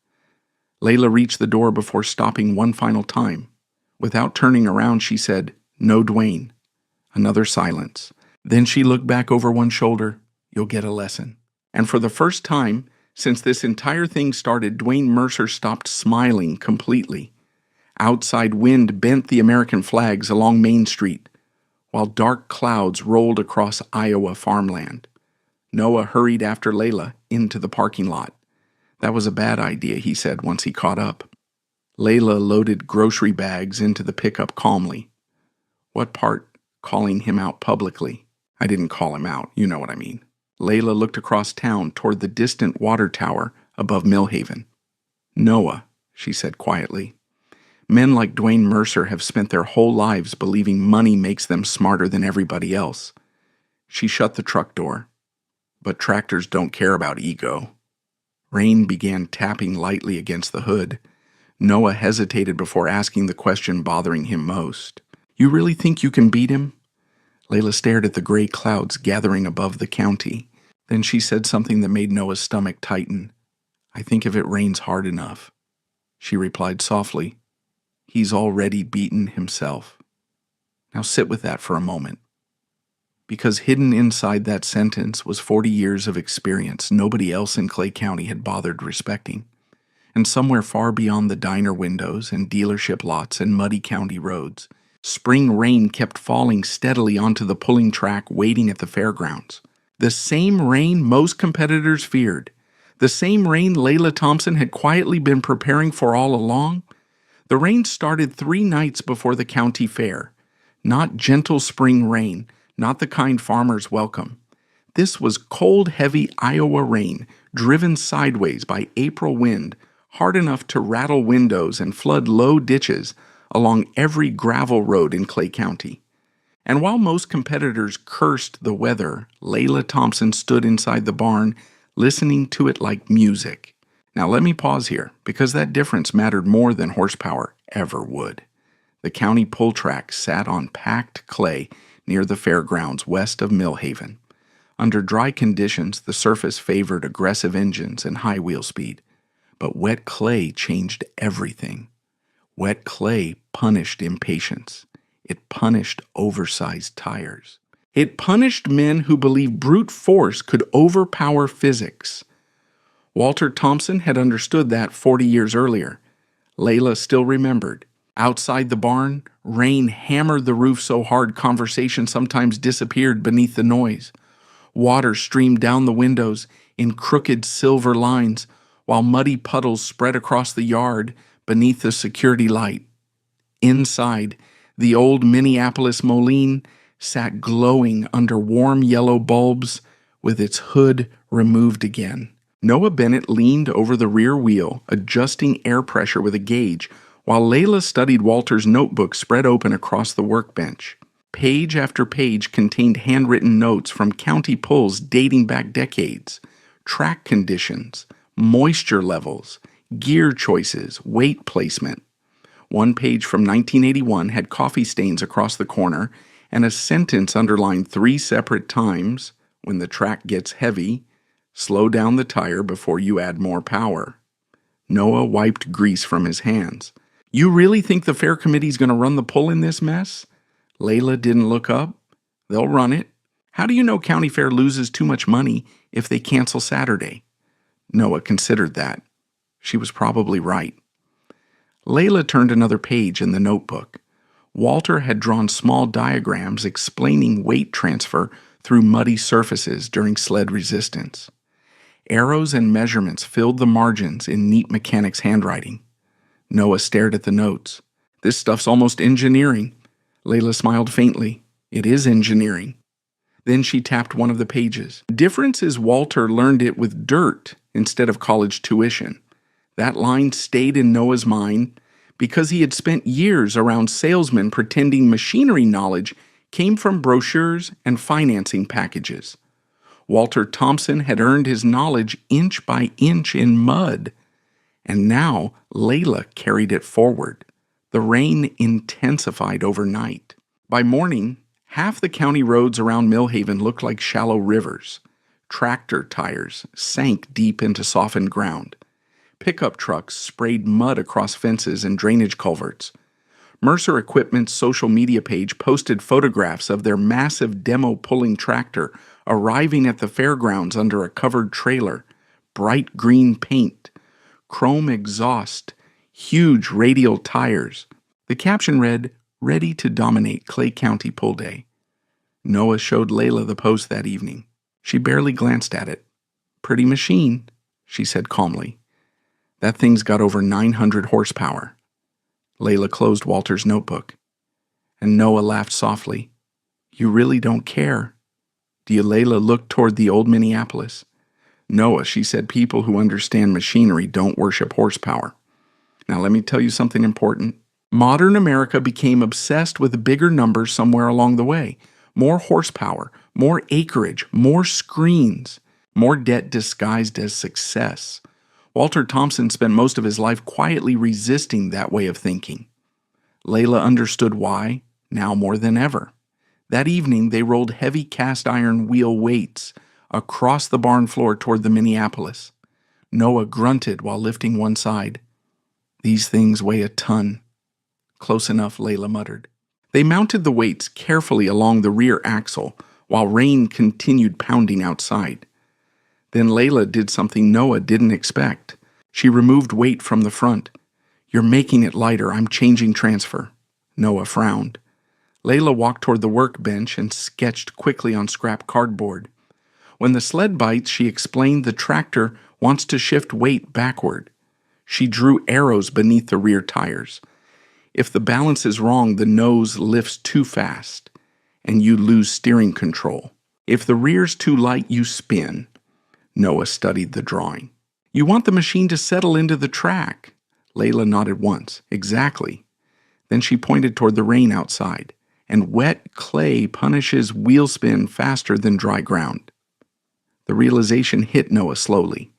Speaker 1: Layla reached the door before stopping one final time. Without turning around, she said, "No, Dwayne." Another silence. Then she looked back over one shoulder. "You'll get a lesson." And for the first time since this entire thing started, Dwayne Mercer stopped smiling completely. Outside wind bent the American flags along Main Street, while dark clouds rolled across Iowa farmland. Noah hurried after Layla into the parking lot. "That was a bad idea," he said once he caught up. Layla loaded grocery bags into the pickup calmly. "What part?" Calling him out publicly. "I didn't call him out, you know what I mean." Layla looked across town toward the distant water tower above Millhaven. "Noah," she said quietly. "Men like Dwayne Mercer have spent their whole lives believing money makes them smarter than everybody else." She shut the truck door. "But tractors don't care about ego." Rain began tapping lightly against the hood. Noah hesitated before asking the question bothering him most. "You really think you can beat him?" Layla stared at the gray clouds gathering above the county. Then she said something that made Noah's stomach tighten. "I think if it rains hard enough." She replied softly, "He's already beaten himself." Now sit with that for a moment. Because hidden inside that sentence was 40 years of experience nobody else in Clay County had bothered respecting. And somewhere far beyond the diner windows and dealership lots and muddy county roads, spring rain kept falling steadily onto the pulling track waiting at the fairgrounds. The same rain most competitors feared. The same rain Layla Thompson had quietly been preparing for all along. The rain started 3 nights before the county fair. Not gentle spring rain, not the kind farmers welcome. This was cold, heavy Iowa rain, driven sideways by April wind, hard enough to rattle windows and flood low ditches along every gravel road in Clay County. And while most competitors cursed the weather, Layla Thompson stood inside the barn, listening to it like music. Now let me pause here, because that difference mattered more than horsepower ever would. The county pull track sat on packed clay near the fairgrounds west of Millhaven. Under dry conditions, the surface favored aggressive engines and high wheel speed. But wet clay changed everything. Wet clay punished impatience. It punished oversized tires. It punished men who believed brute force could overpower physics. Walter Thompson had understood that 40 years earlier. Layla still remembered. Outside the barn, rain hammered the roof so hard conversation sometimes disappeared beneath the noise. Water streamed down the windows in crooked silver lines, while muddy puddles spread across the yard beneath the security light. Inside, the old Minneapolis Moline sat glowing under warm yellow bulbs with its hood removed again. Noah Bennett leaned over the rear wheel, adjusting air pressure with a gauge, while Layla studied Walter's notebook spread open across the workbench. Page after page contained handwritten notes from county pulls dating back decades, track conditions, moisture levels, gear choices, weight placement. One page from 1981 had coffee stains across the corner and a sentence underlined 3 separate times: when the track gets heavy, slow down the tire before you add more power. Noah wiped grease from his hands. You really think the fair committee's going to run the pull in this mess? Layla didn't look up. They'll run it. How do you know County Fair loses too much money if they cancel Saturday? Noah considered that. She was probably right. Layla turned another page in the notebook. Walter had drawn small diagrams explaining weight transfer through muddy surfaces during sled resistance. Arrows and measurements filled the margins in neat mechanic's handwriting. Noah stared at the notes. This stuff's almost engineering. Layla smiled faintly. It is engineering. Then she tapped one of the pages. Difference is Walter learned it with dirt instead of college tuition. That line stayed in Noah's mind because he had spent years around salesmen pretending machinery knowledge came from brochures and financing packages. Walter Thompson had earned his knowledge inch by inch in mud, and now Layla carried it forward. The rain intensified overnight. By morning, half the county roads around Millhaven looked like shallow rivers. Tractor tires sank deep into softened ground. Pickup trucks sprayed mud across fences and drainage culverts. Mercer Equipment's social media page posted photographs of their massive demo-pulling tractor arriving at the fairgrounds under a covered trailer, bright green paint, chrome exhaust, huge radial tires. The caption read, "Ready to dominate Clay County Pull Day." Noah showed Layla the post that evening. She barely glanced at it. "Pretty machine," she said calmly. "That thing's got over 900 horsepower." Layla closed Walter's notebook. And Noah laughed softly. "You really don't care, do you?" Layla looked toward the old Minneapolis. "Noah," she said, "people who understand machinery don't worship horsepower." Now let me tell you something important. Modern America became obsessed with bigger numbers somewhere along the way. More horsepower, more acreage, more screens, more debt disguised as success. Walter Thompson spent most of his life quietly resisting that way of thinking. Layla understood why, now more than ever. That evening, they rolled heavy cast iron wheel weights across the barn floor toward the Minneapolis. Noah grunted while lifting one side. "These things weigh a ton." "Close enough," Layla muttered. They mounted the weights carefully along the rear axle while rain continued pounding outside. Then Layla did something Noah didn't expect. She removed weight from the front. "You're making it lighter. I'm changing transfer." Noah frowned. Layla walked toward the workbench and sketched quickly on scrap cardboard. When the sled bites, she explained the tractor wants to shift weight backward. She drew arrows beneath the rear tires. If the balance is wrong, the nose lifts too fast, and you lose steering control. If the rear's too light, you spin. Noah studied the drawing. "You want the machine to settle into the track." Layla nodded once. "Exactly." Then she pointed toward the rain outside. "And wet clay punishes wheel spin faster than dry ground." The realization hit Noah slowly.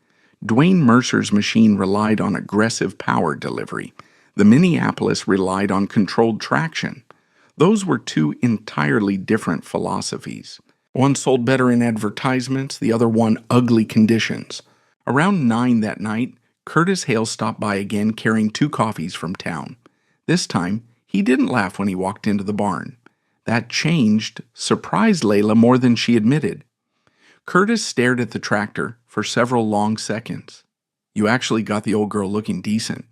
Speaker 1: Dwayne Mercer's machine relied on aggressive power delivery. The Minneapolis relied on controlled traction. Those were two entirely different philosophies. One sold better in advertisements, the other won ugly conditions. Around 9 that night, Curtis Hale stopped by again carrying 2 coffees from town. This time, he didn't laugh when he walked into the barn. That changed, surprised Layla more than she admitted. Curtis stared at the tractor for several long seconds. "You actually got the old girl looking decent."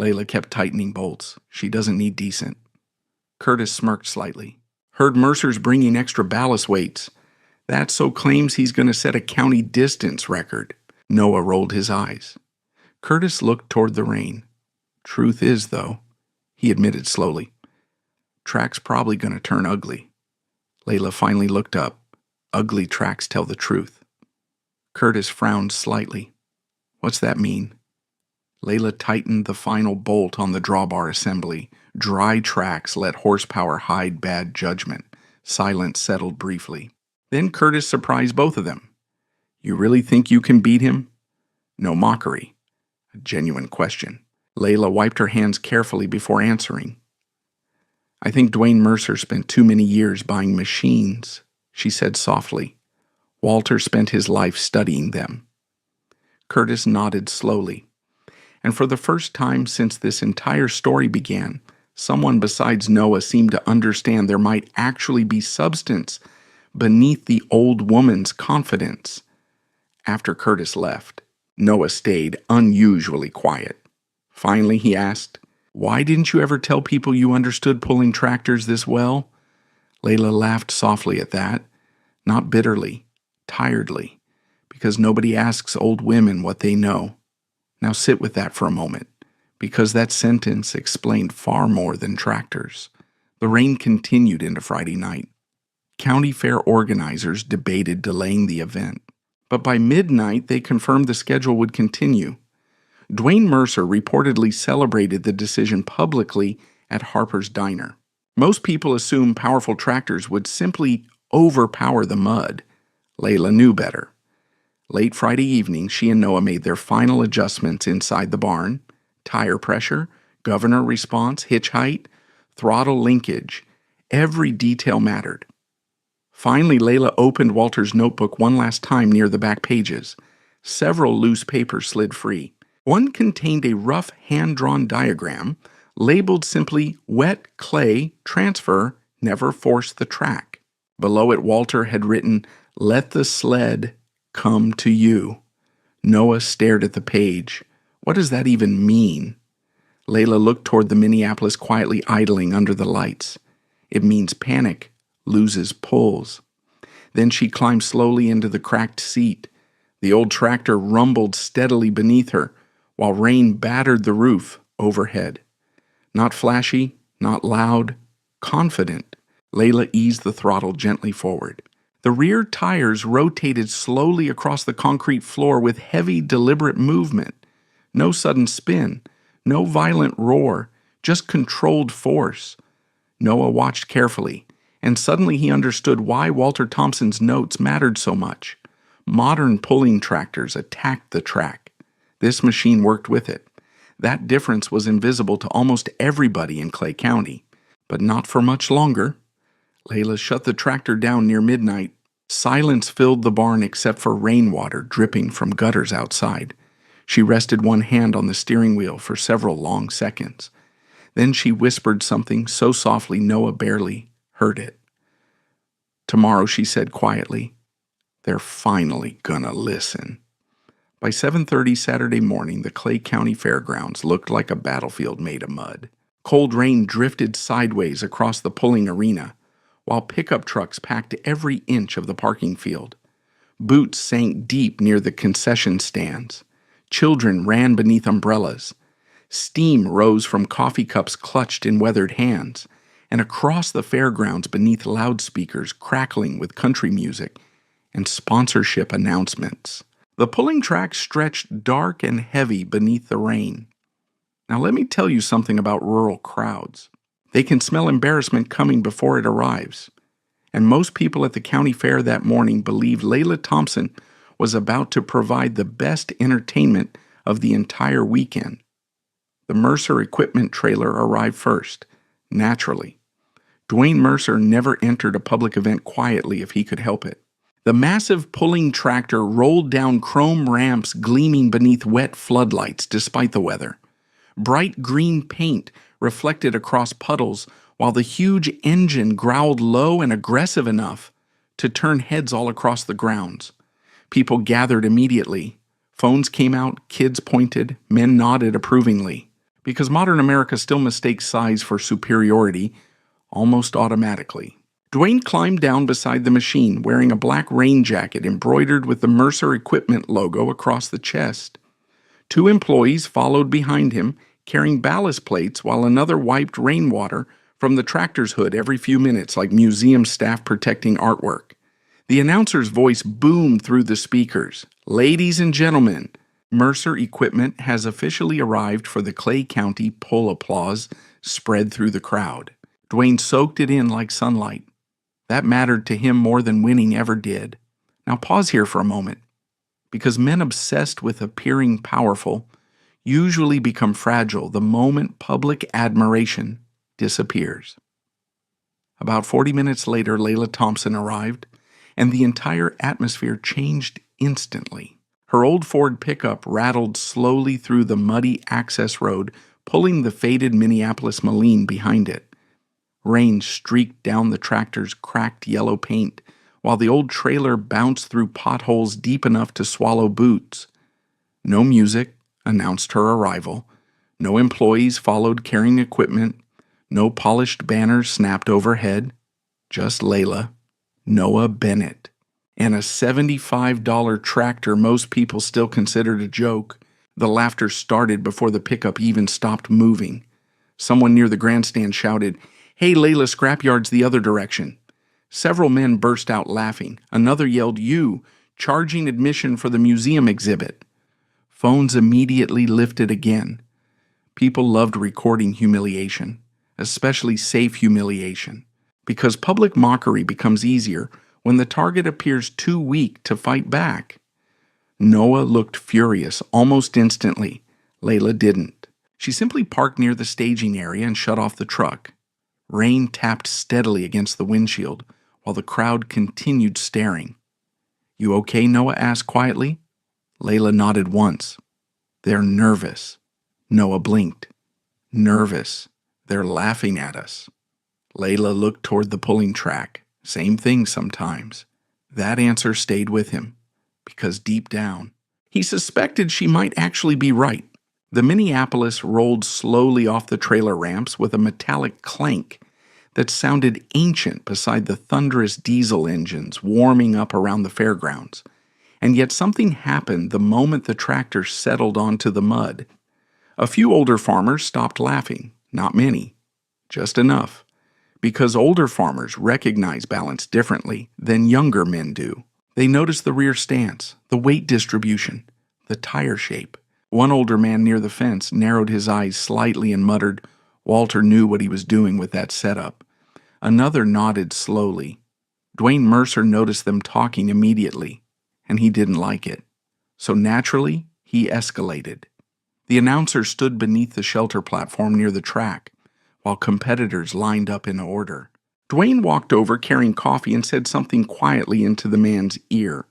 Speaker 1: Layla kept tightening bolts. She doesn't need decent. Curtis smirked slightly. Heard Mercer's bringing extra ballast weights. That so claims he's going to set a county distance record. Noah rolled his eyes. Curtis looked toward the rain. Truth is, though, he admitted slowly, track's probably going to turn ugly. Layla finally looked up. Ugly tracks tell the truth. Curtis frowned slightly. What's that mean? Layla tightened the final bolt on the drawbar assembly. Dry tracks let horsepower hide bad judgment. Silence settled briefly. Then Curtis surprised both of them. You really think you can beat him? No mockery. A genuine question. Layla wiped her hands carefully before answering. I think Dwayne Mercer spent too many years buying machines, she said softly. Walter spent his life studying them. Curtis nodded slowly. And for the first time since this entire story began, someone besides Noah seemed to understand there might actually be substance beneath the old woman's confidence. After Curtis left, Noah stayed unusually quiet. Finally, he asked, Why didn't you ever tell people you understood pulling tractors this well? Layla laughed softly at that, not bitterly, tiredly, because nobody asks old women what they know. Now sit with that for a moment, because that sentence explained far more than tractors. The rain continued into Friday night. County fair organizers debated delaying the event, but by midnight they confirmed the schedule would continue. Dwayne Mercer reportedly celebrated the decision publicly at Harper's Diner. Most people assume powerful tractors would simply overpower the mud. Layla knew better. Late Friday evening, she and Noah made their final adjustments inside the barn. Tire pressure, governor response, hitch height, throttle linkage. Every detail mattered. Finally, Layla opened Walter's notebook one last time near the back pages. Several loose papers slid free. One contained a rough hand-drawn diagram labeled simply wet clay transfer, never force the track. Below it, Walter had written, Let the sled come to you. Noah stared at the page. What does that even mean? Layla looked toward the Minneapolis quietly idling under the lights. It means panic loses pulls. Then she climbed slowly into the cracked seat. The old tractor rumbled steadily beneath her, while rain battered the roof overhead. Not flashy, not loud, confident, Layla eased the throttle gently forward. The rear tires rotated slowly across the concrete floor with heavy, deliberate movement. No sudden spin, no violent roar, just controlled force. Noah watched carefully, and suddenly he understood why Walter Thompson's notes mattered so much. Modern pulling tractors attacked the track. This machine worked with it. That difference was invisible to almost everybody in Clay County, but not for much longer. Layla shut the tractor down near midnight. Silence filled the barn except for rainwater dripping from gutters outside. She rested one hand on the steering wheel for several long seconds. Then she whispered something so softly Noah barely heard it. Tomorrow, she said quietly, they're finally gonna listen. By 7:30 Saturday morning, the Clay County Fairgrounds looked like a battlefield made of mud. Cold rain drifted sideways across the pulling arena, while pickup trucks packed every inch of the parking field. Boots sank deep near the concession stands. Children ran beneath umbrellas. Steam rose from coffee cups clutched in weathered hands, and across the fairgrounds beneath loudspeakers crackling with country music and sponsorship announcements. The pulling track stretched dark and heavy beneath the rain. Now let me tell you something about rural crowds. They can smell embarrassment coming before it arrives. And most people at the county fair that morning believed Layla Thompson was about to provide the best entertainment of the entire weekend. The Mercer equipment trailer arrived first, naturally. Dwayne Mercer never entered a public event quietly if he could help it. The massive pulling tractor rolled down chrome ramps gleaming beneath wet floodlights despite the weather. Bright green paint reflected across puddles while the huge engine growled low and aggressive enough to turn heads all across the grounds. People gathered immediately. Phones came out, kids pointed, men nodded approvingly. because modern America still mistakes size for superiority almost automatically. Dwayne climbed down beside the machine, wearing a black rain jacket embroidered with the Mercer Equipment logo across the chest. Two employees followed behind him, carrying ballast plates, while another wiped rainwater from the tractor's hood every few minutes like museum staff protecting artwork. The announcer's voice boomed through the speakers. "Ladies and gentlemen, Mercer Equipment has officially arrived for the Clay County Pull." Applause spread through the crowd. Dwayne soaked it in like sunlight. That mattered to him more than winning ever did. Now pause here for a moment, because men obsessed with appearing powerful usually become fragile the moment public admiration disappears. About 40 minutes later, Layla Thompson arrived, and the entire atmosphere changed instantly. Her old Ford pickup rattled slowly through the muddy access road, pulling the faded Minneapolis Moline behind it. Rain streaked down the tractor's cracked yellow paint, while the old trailer bounced through potholes deep enough to swallow boots. No music announced her arrival. No employees followed carrying equipment. No polished banners snapped overhead. Just Layla, Noah Bennett, and a $75 tractor most people still considered a joke. The laughter started before the pickup even stopped moving. Someone near the grandstand shouted, "Hey, Layla, scrapyard's the other direction." Several men burst out laughing. Another yelled, "You, charging admission for the museum exhibit." Phones immediately lifted again. People loved recording humiliation, especially safe humiliation, because public mockery becomes easier when the target appears too weak to fight back. Noah looked furious almost instantly. Layla didn't. She simply parked near the staging area and shut off the truck. Rain tapped steadily against the windshield while the crowd continued staring. "You okay?" Noah asked quietly. Layla nodded once. "They're nervous." Noah blinked. "Nervous. They're laughing at us." Layla looked toward the pulling track. Same thing sometimes. That answer stayed with him, because deep down, he suspected she might actually be right. The Minneapolis rolled slowly off the trailer ramps with a metallic clank that sounded ancient beside the thunderous diesel engines warming up around the fairgrounds. And yet something happened the moment the tractor settled onto the mud. A few older farmers stopped laughing. Not many. Just enough. Because older farmers recognize balance differently than younger men do. They notice the rear stance, the weight distribution, the tire shape. One older man near the fence narrowed his eyes slightly and muttered, Walter knew what he was doing with that setup. Another nodded slowly. Dwayne Mercer noticed them talking immediately, and he didn't like it. So naturally, he escalated. The announcer stood beneath the shelter platform near the track, while competitors lined up in order. Dwayne walked over carrying coffee and said something quietly into the man's ear.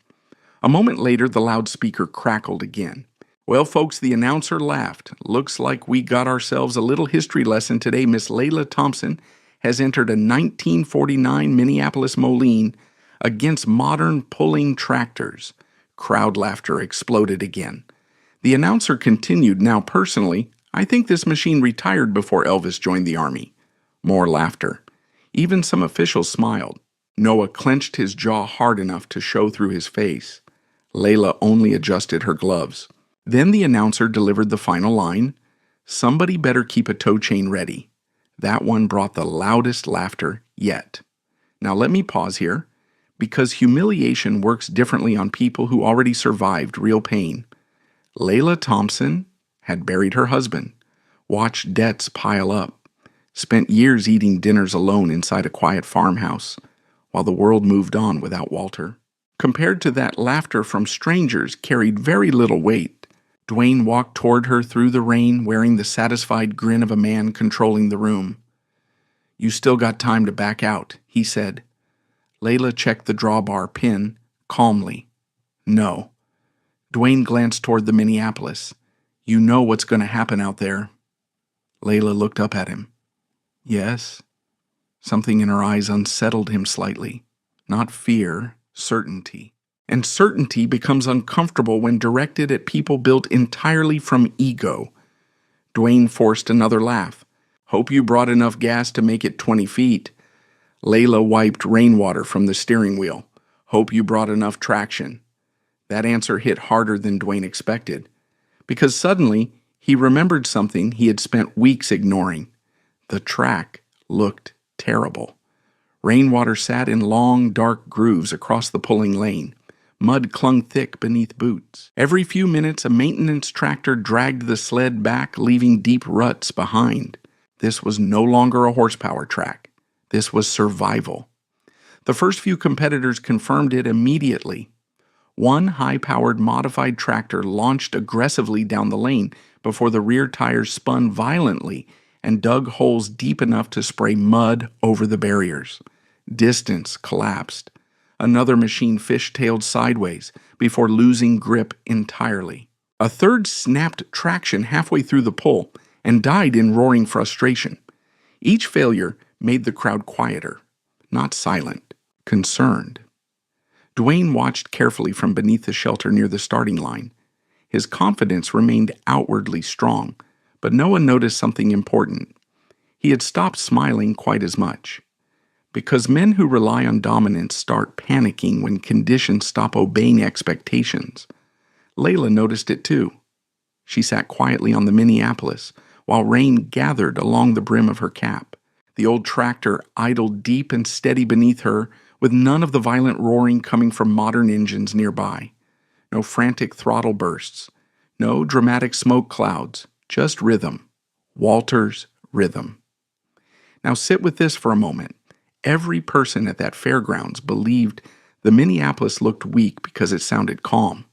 Speaker 1: A moment later, the loudspeaker crackled again. "Well, folks," the announcer laughed. "Looks like we got ourselves a little history lesson today. Miss Layla Thompson has entered a 1949 Minneapolis Moline against modern pulling tractors." Crowd laughter exploded again. The announcer continued, "Now, personally, I think this machine retired before Elvis joined the Army." More laughter. Even some officials smiled. Noah clenched his jaw hard enough to show through his face. Layla only adjusted her gloves. Then the announcer delivered the final line, "Somebody better keep a tow chain ready." That one brought the loudest laughter yet. Now let me pause here, because humiliation works differently on people who already survived real pain. Layla Thompson had buried her husband, watched debts pile up, spent years eating dinners alone inside a quiet farmhouse, while the world moved on without Walter. Compared to that, laughter from strangers carried very little weight. Dwayne walked toward her through the rain, wearing the satisfied grin of a man controlling the room. "You still got time to back out," he said. Layla checked the drawbar pin calmly. "No." Dwayne glanced toward the Minneapolis. "You know what's going to happen out there." Layla looked up at him. "Yes." Something in her eyes unsettled him slightly. Not fear, certainty. And certainty becomes uncomfortable when directed at people built entirely from ego. Dwayne forced another laugh. Hope you brought enough gas to make it 20 feet. Layla wiped rainwater from the steering wheel. Hope you brought enough traction. That answer hit harder than Dwayne expected, because suddenly he remembered something he had spent weeks ignoring. The track looked terrible. Rainwater sat in long, dark grooves across the pulling lane. Mud clung thick beneath boots. Every few minutes, a maintenance tractor dragged the sled back, leaving deep ruts behind. This was no longer a horsepower track. This was survival. The first few competitors confirmed it immediately. One high-powered modified tractor launched aggressively down the lane before the rear tires spun violently and dug holes deep enough to spray mud over the barriers. Distance collapsed. Another machine fishtailed sideways before losing grip entirely. A third snapped traction halfway through the pull and died in roaring frustration. Each failure made the crowd quieter, not silent, concerned. Dwayne watched carefully from beneath the shelter near the starting line. His confidence remained outwardly strong, but Noah noticed something important. He had stopped smiling quite as much. Because men who rely on dominance start panicking when conditions stop obeying expectations. Layla noticed it too. She sat quietly on the Minneapolis while rain gathered along the brim of her cap. The old tractor idled deep and steady beneath her, with none of the violent roaring coming from modern engines nearby. No frantic throttle bursts. No dramatic smoke clouds. Just rhythm. Walter's rhythm. Now sit with this for a moment. Every person at that fairgrounds believed the Minneapolis looked weak because it sounded calm.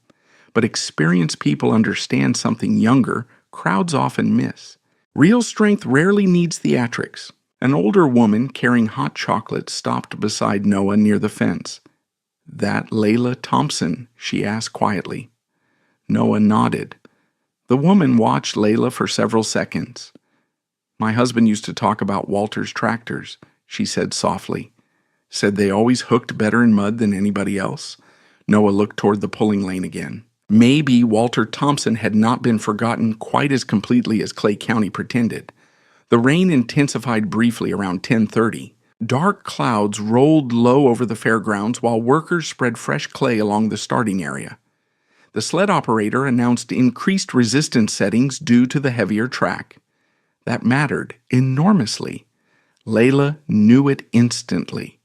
Speaker 1: But experienced people understand something younger crowds often miss. Real strength rarely needs theatrics. An older woman carrying hot chocolate stopped beside Noah near the fence. "That Layla Thompson?" she asked quietly. Noah nodded. The woman watched Layla for several seconds. "My husband used to talk about Walter's tractors," she said softly. "Said they always hooked better in mud than anybody else." Noah looked toward the pulling lane again. Maybe Walter Thompson had not been forgotten quite as completely as Clay County pretended. The rain intensified briefly around 10:30. Dark clouds rolled low over the fairgrounds while workers spread fresh clay along the starting area. The sled operator announced increased resistance settings due to the heavier track. That mattered enormously. Layla knew it instantly.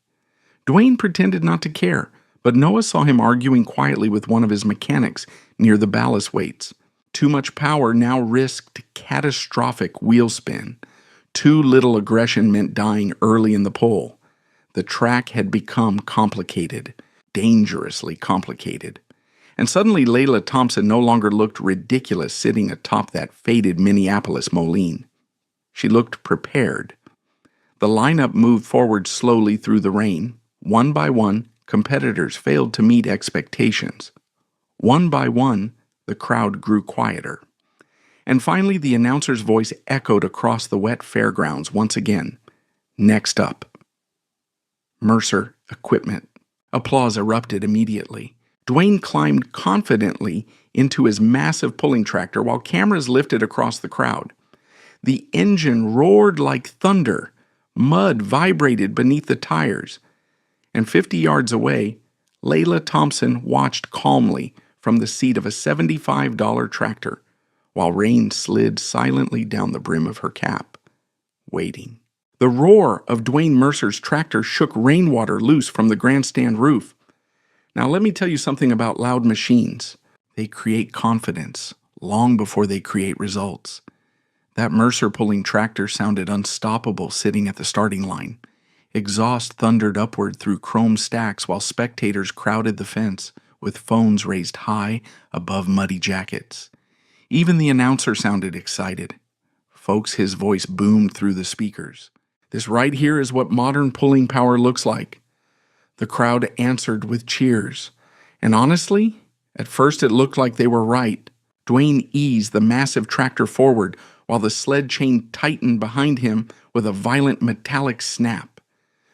Speaker 1: Dwayne pretended not to care, but Noah saw him arguing quietly with one of his mechanics near the ballast weights. Too much power now risked catastrophic wheel spin. Too little aggression meant dying early in the pull. The track had become complicated, dangerously complicated. And suddenly Layla Thompson no longer looked ridiculous sitting atop that faded Minneapolis Moline. She looked prepared. The lineup moved forward slowly through the rain. One by one, competitors failed to meet expectations. One by one, the crowd grew quieter. And finally, the announcer's voice echoed across the wet fairgrounds once again. "Next up." Mercer Equipment. Applause erupted immediately. Dwayne climbed confidently into his massive pulling tractor while cameras lifted across the crowd. The engine roared like thunder. Mud vibrated beneath the tires. And 50 yards away, Layla Thompson watched calmly from the seat of a $75 tractor, while rain slid silently down the brim of her cap, waiting. The roar of Dwayne Mercer's tractor shook rainwater loose from the grandstand roof. Now let me tell you something about loud machines. They create confidence long before they create results. That Mercer pulling tractor sounded unstoppable sitting at the starting line. Exhaust thundered upward through chrome stacks while spectators crowded the fence with phones raised high above muddy jackets. Even the announcer sounded excited. Folks, his voice boomed through the speakers. "This right here is what modern pulling power looks like." The crowd answered with cheers. And honestly, at first it looked like they were right. Dwayne eased the massive tractor forward while the sled chain tightened behind him with a violent metallic snap.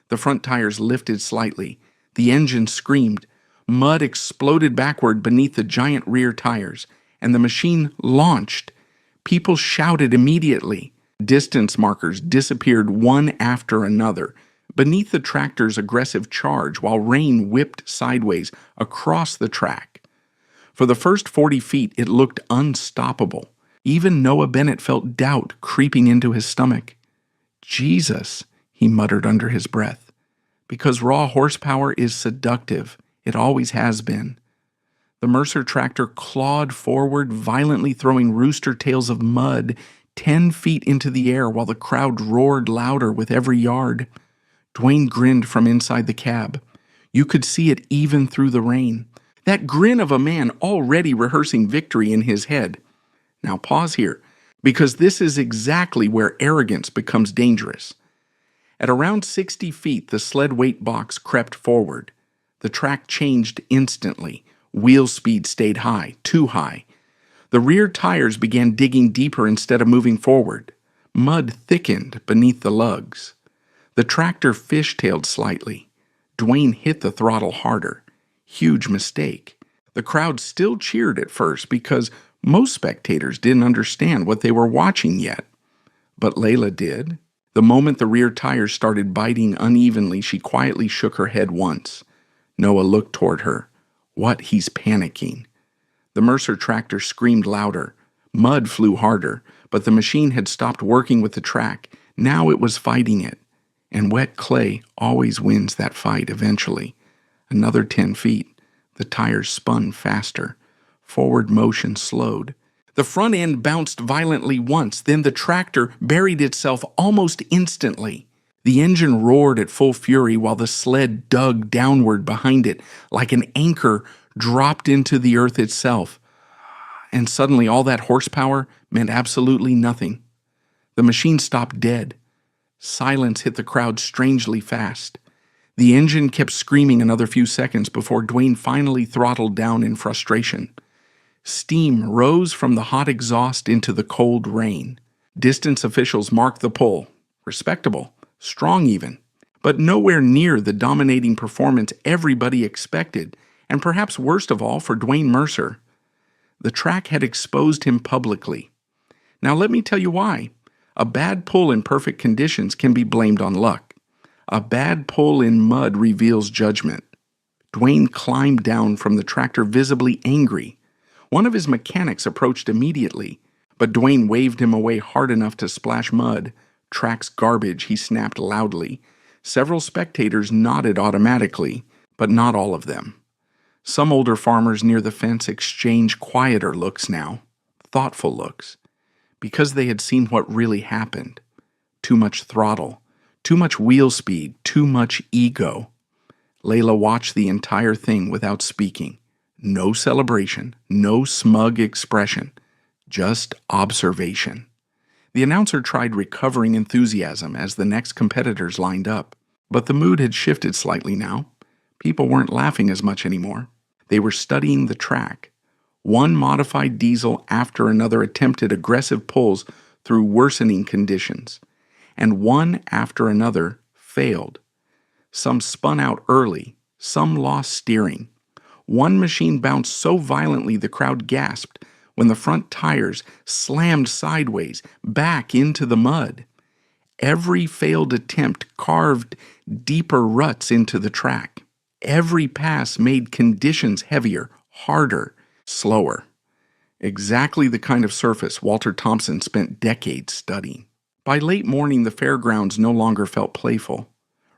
Speaker 1: The front tires lifted slightly. The engine screamed. Mud exploded backward beneath the giant rear tires, and the machine launched. People shouted immediately. Distance markers disappeared one after another beneath the tractor's aggressive charge while rain whipped sideways across the track. For the first 40 feet, it looked unstoppable. Even Noah Bennett felt doubt creeping into his stomach. Jesus, he muttered under his breath. Because raw horsepower is seductive. It always has been. The Mercer tractor clawed forward, violently throwing rooster tails of mud 10 feet into the air while the crowd roared louder with every yard. Dwayne grinned from inside the cab. You could see it even through the rain. That grin of a man already rehearsing victory in his head. Now pause here, because this is exactly where arrogance becomes dangerous. At around 60 feet, the sled weight box crept forward. The track changed instantly. Wheel speed stayed high, too high. The rear tires began digging deeper instead of moving forward. Mud thickened beneath the lugs. The tractor fishtailed slightly. Dwayne hit the throttle harder. Huge mistake. The crowd still cheered at first because most spectators didn't understand what they were watching yet. But Layla did. The moment the rear tires started biting unevenly, she quietly shook her head once. Noah looked toward her. What? He's panicking. The Mercer tractor screamed louder. Mud flew harder, but the machine had stopped working with the track. Now it was fighting it. And wet clay always wins that fight eventually. Another 10 feet. The tires spun faster. Forward motion slowed. The front end bounced violently once, then the tractor buried itself almost instantly. The engine roared at full fury while the sled dug downward behind it like an anchor dropped into the earth itself. And suddenly all that horsepower meant absolutely nothing. The machine stopped dead. Silence hit the crowd strangely fast. The engine kept screaming another few seconds before Dwayne finally throttled down in frustration. Steam rose from the hot exhaust into the cold rain. Distance officials marked the pole. Respectable. Strong even. But nowhere near the dominating performance everybody expected, and perhaps worst of all for Dwayne Mercer. The track had exposed him publicly. Now let me tell you why. A bad pull in perfect conditions can be blamed on luck. A bad pull in mud reveals judgment. Dwayne climbed down from the tractor visibly angry. One of his mechanics approached immediately, but Dwayne waved him away hard enough to splash mud. Track's garbage, he snapped loudly. Several spectators nodded automatically, but not all of them. Some older farmers near the fence exchanged quieter looks now, thoughtful looks, because they had seen what really happened. Too much throttle, too much wheel speed, too much ego. Layla watched the entire thing without speaking. No celebration, no smug expression, just observation. The announcer tried recovering enthusiasm as the next competitors lined up, but the mood had shifted slightly now. People weren't laughing as much anymore. They were studying the track. One modified diesel after another attempted aggressive pulls through worsening conditions, and one after another failed. Some spun out early, some lost steering. One machine bounced so violently the crowd gasped when the front tires slammed sideways back into the mud. Every failed attempt carved deeper ruts into the track. Every pass made conditions heavier, harder, slower. Exactly the kind of surface Walter Thompson spent decades studying. By late morning, the fairgrounds no longer felt playful.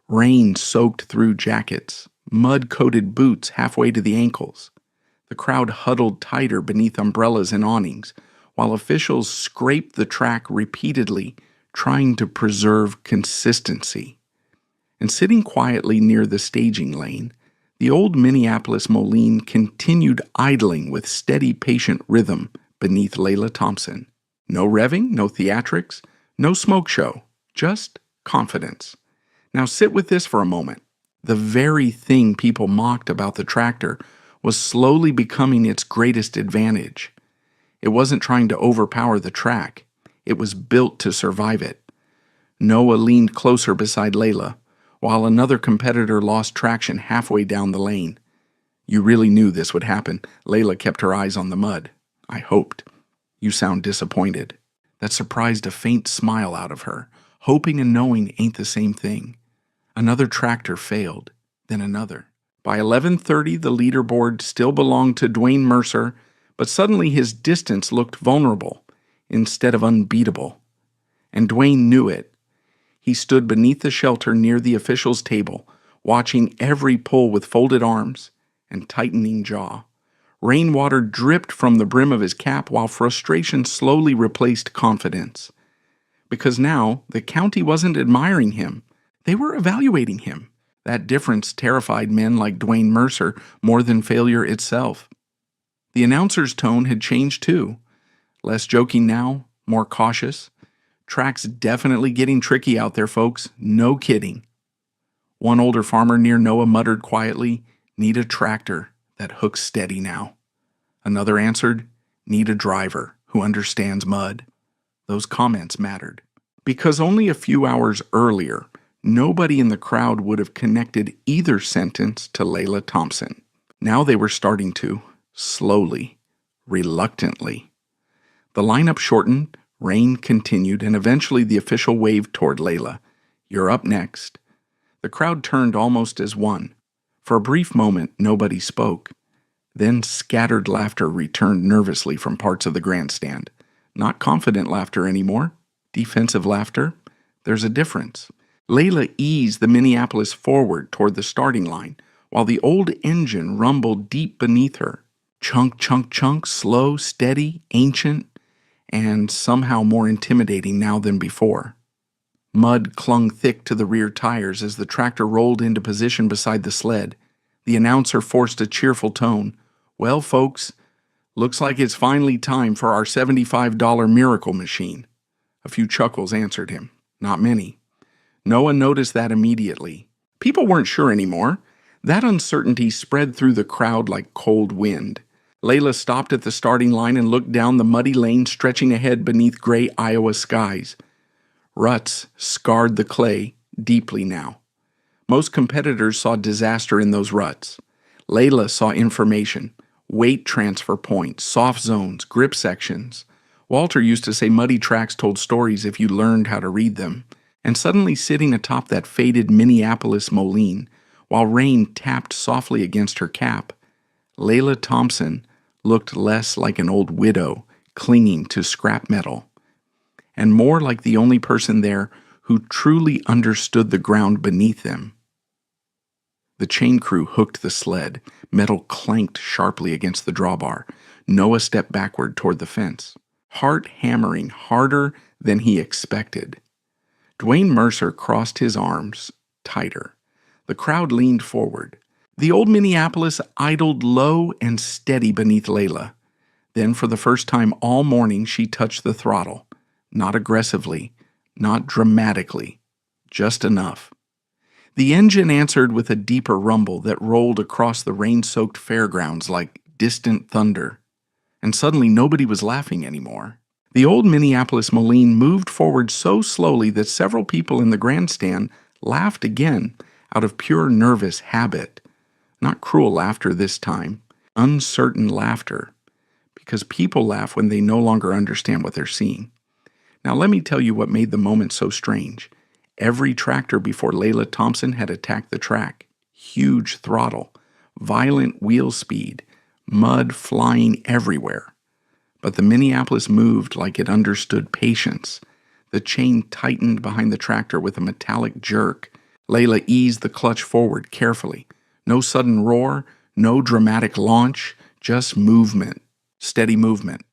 Speaker 1: Rain soaked through jackets, mud-coated boots halfway to the ankles. The crowd huddled tighter beneath umbrellas and awnings, while officials scraped the track repeatedly, trying to preserve consistency. And sitting quietly near the staging lane, the old Minneapolis Moline continued idling with steady, patient rhythm beneath Layla Thompson. No revving, no theatrics, no smoke show, just confidence. Now sit with this for a moment. The very thing people mocked about the tractor was slowly becoming its greatest advantage. It wasn't trying to overpower the track. It was built to survive it. Noah leaned closer beside Layla, while another competitor lost traction halfway down the lane. You really knew this would happen. Layla kept her eyes on the mud. I hoped. You sound disappointed. that surprised a faint smile out of her. Hoping and knowing ain't the same thing. Another tractor failed, then another. By 11:30, the leaderboard still belonged to Dwayne Mercer, but suddenly his distance looked vulnerable instead of unbeatable. And Dwayne knew it. He stood beneath the shelter near the officials' table, watching every pull with folded arms and tightening jaw. Rainwater dripped from the brim of his cap while frustration slowly replaced confidence. Because now the county wasn't admiring him. They were evaluating him. That difference terrified men like Dwayne Mercer more than failure itself. The announcer's tone had changed too. Less joking now, more cautious. Track's definitely getting tricky out there, folks. No kidding. One older farmer near Noah muttered quietly, "Need a tractor that hooks steady now." Another answered, "Need a driver who understands mud." Those comments mattered. Because only a few hours earlier, nobody in the crowd would have connected either sentence to Layla Thompson. Now they were starting to, slowly, reluctantly. The lineup shortened, rain continued, and eventually the official waved toward Layla. "You're up next." The crowd turned almost as one. For a brief moment, nobody spoke. Then scattered laughter returned nervously from parts of the grandstand. Not confident laughter anymore. Defensive laughter. There's a difference. Layla eased the Minneapolis forward toward the starting line, while the old engine rumbled deep beneath her. Chunk, chunk, chunk, slow, steady, ancient, and somehow more intimidating now than before. Mud clung thick to the rear tires as the tractor rolled into position beside the sled. The announcer forced a cheerful tone. "Well, folks, looks like it's finally time for our $75 miracle machine." A few chuckles answered him. Not many. Noah noticed that immediately. People weren't sure anymore. That uncertainty spread through the crowd like cold wind. Layla stopped at the starting line and looked down the muddy lane stretching ahead beneath gray Iowa skies. Ruts scarred the clay deeply now. Most competitors saw disaster in those ruts. Layla saw information, weight transfer points, soft zones, grip sections. Walter used to say muddy tracks told stories if you learned how to read them. And suddenly sitting atop that faded Minneapolis Moline, while rain tapped softly against her cap, Layla Thompson looked less like an old widow clinging to scrap metal, and more like the only person there who truly understood the ground beneath them. The chain crew hooked the sled. Metal clanked sharply against the drawbar. Noah stepped backward toward the fence, heart hammering harder than he expected. Dwayne Mercer crossed his arms tighter. The crowd leaned forward. The old Minneapolis idled low and steady beneath Layla. Then, for the first time all morning, she touched the throttle. Not aggressively, not dramatically, just enough. The engine answered with a deeper rumble that rolled across the rain-soaked fairgrounds like distant thunder. And suddenly nobody was laughing anymore. The old Minneapolis Moline moved forward so slowly that several people in the grandstand laughed again out of pure nervous habit. Not cruel laughter this time, uncertain laughter, because people laugh when they no longer understand what they're seeing. Now let me tell you what made the moment so strange. Every tractor before Layla Thompson had attacked the track. Huge throttle, violent wheel speed, mud flying everywhere. But the Minneapolis moved like it understood patience. The chain tightened behind the tractor with a metallic jerk. Layla eased the clutch forward carefully. No sudden roar, no dramatic launch, just movement, steady movement.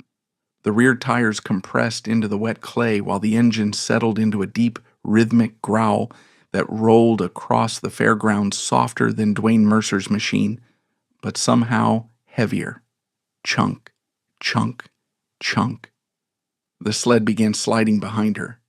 Speaker 1: The rear tires compressed into the wet clay while the engine settled into a deep, rhythmic growl that rolled across the fairgrounds softer than Dwayne Mercer's machine, but somehow heavier. Chunk, chunk, chunk. The sled began sliding behind her.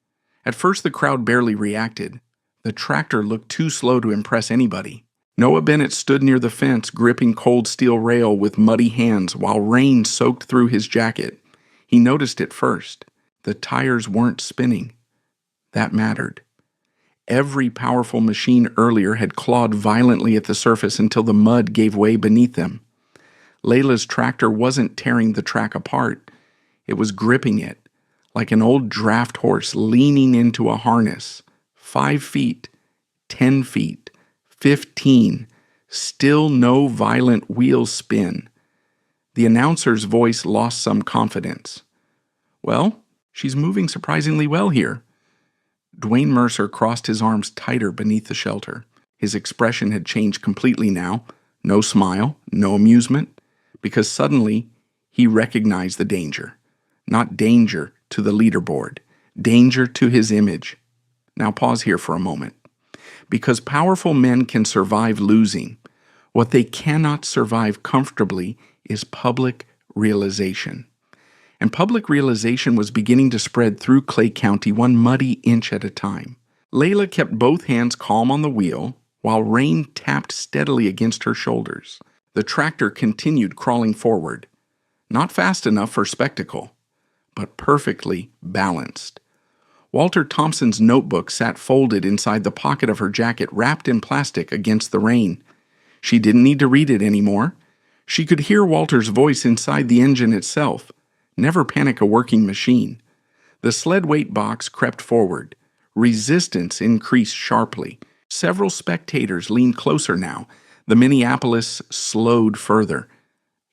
Speaker 1: At first the crowd barely reacted. The tractor looked too slow to impress anybody. Noah Bennett stood near the fence, gripping cold steel rail with muddy hands while rain soaked through his jacket. He noticed it first. The tires weren't spinning. That mattered. Every powerful machine earlier had clawed violently at the surface until the mud gave way beneath them. Layla's tractor wasn't tearing the track apart. It was gripping it, like an old draft horse leaning into a harness. 5 feet, 10 feet, 15, still no violent wheel spin. The announcer's voice lost some confidence. Well, she's moving surprisingly well here. Dwayne Mercer crossed his arms tighter beneath the shelter. His expression had changed completely now. No smile, no amusement, because suddenly he recognized the danger. Not danger to the leaderboard, danger to his image. Now pause here for a moment. Because powerful men can survive losing, what they cannot survive comfortably is public realization. And public realization was beginning to spread through Clay County one muddy inch at a time. Layla kept both hands calm on the wheel, while rain tapped steadily against her shoulders. The tractor continued crawling forward. Not fast enough for spectacle, but perfectly balanced. Walter Thompson's notebook sat folded inside the pocket of her jacket, wrapped in plastic against the rain. She didn't need to read it anymore. She could hear Walter's voice inside the engine itself. Never panic a working machine. The sled weight box crept forward. Resistance increased sharply. Several spectators leaned closer now. The Minneapolis slowed further.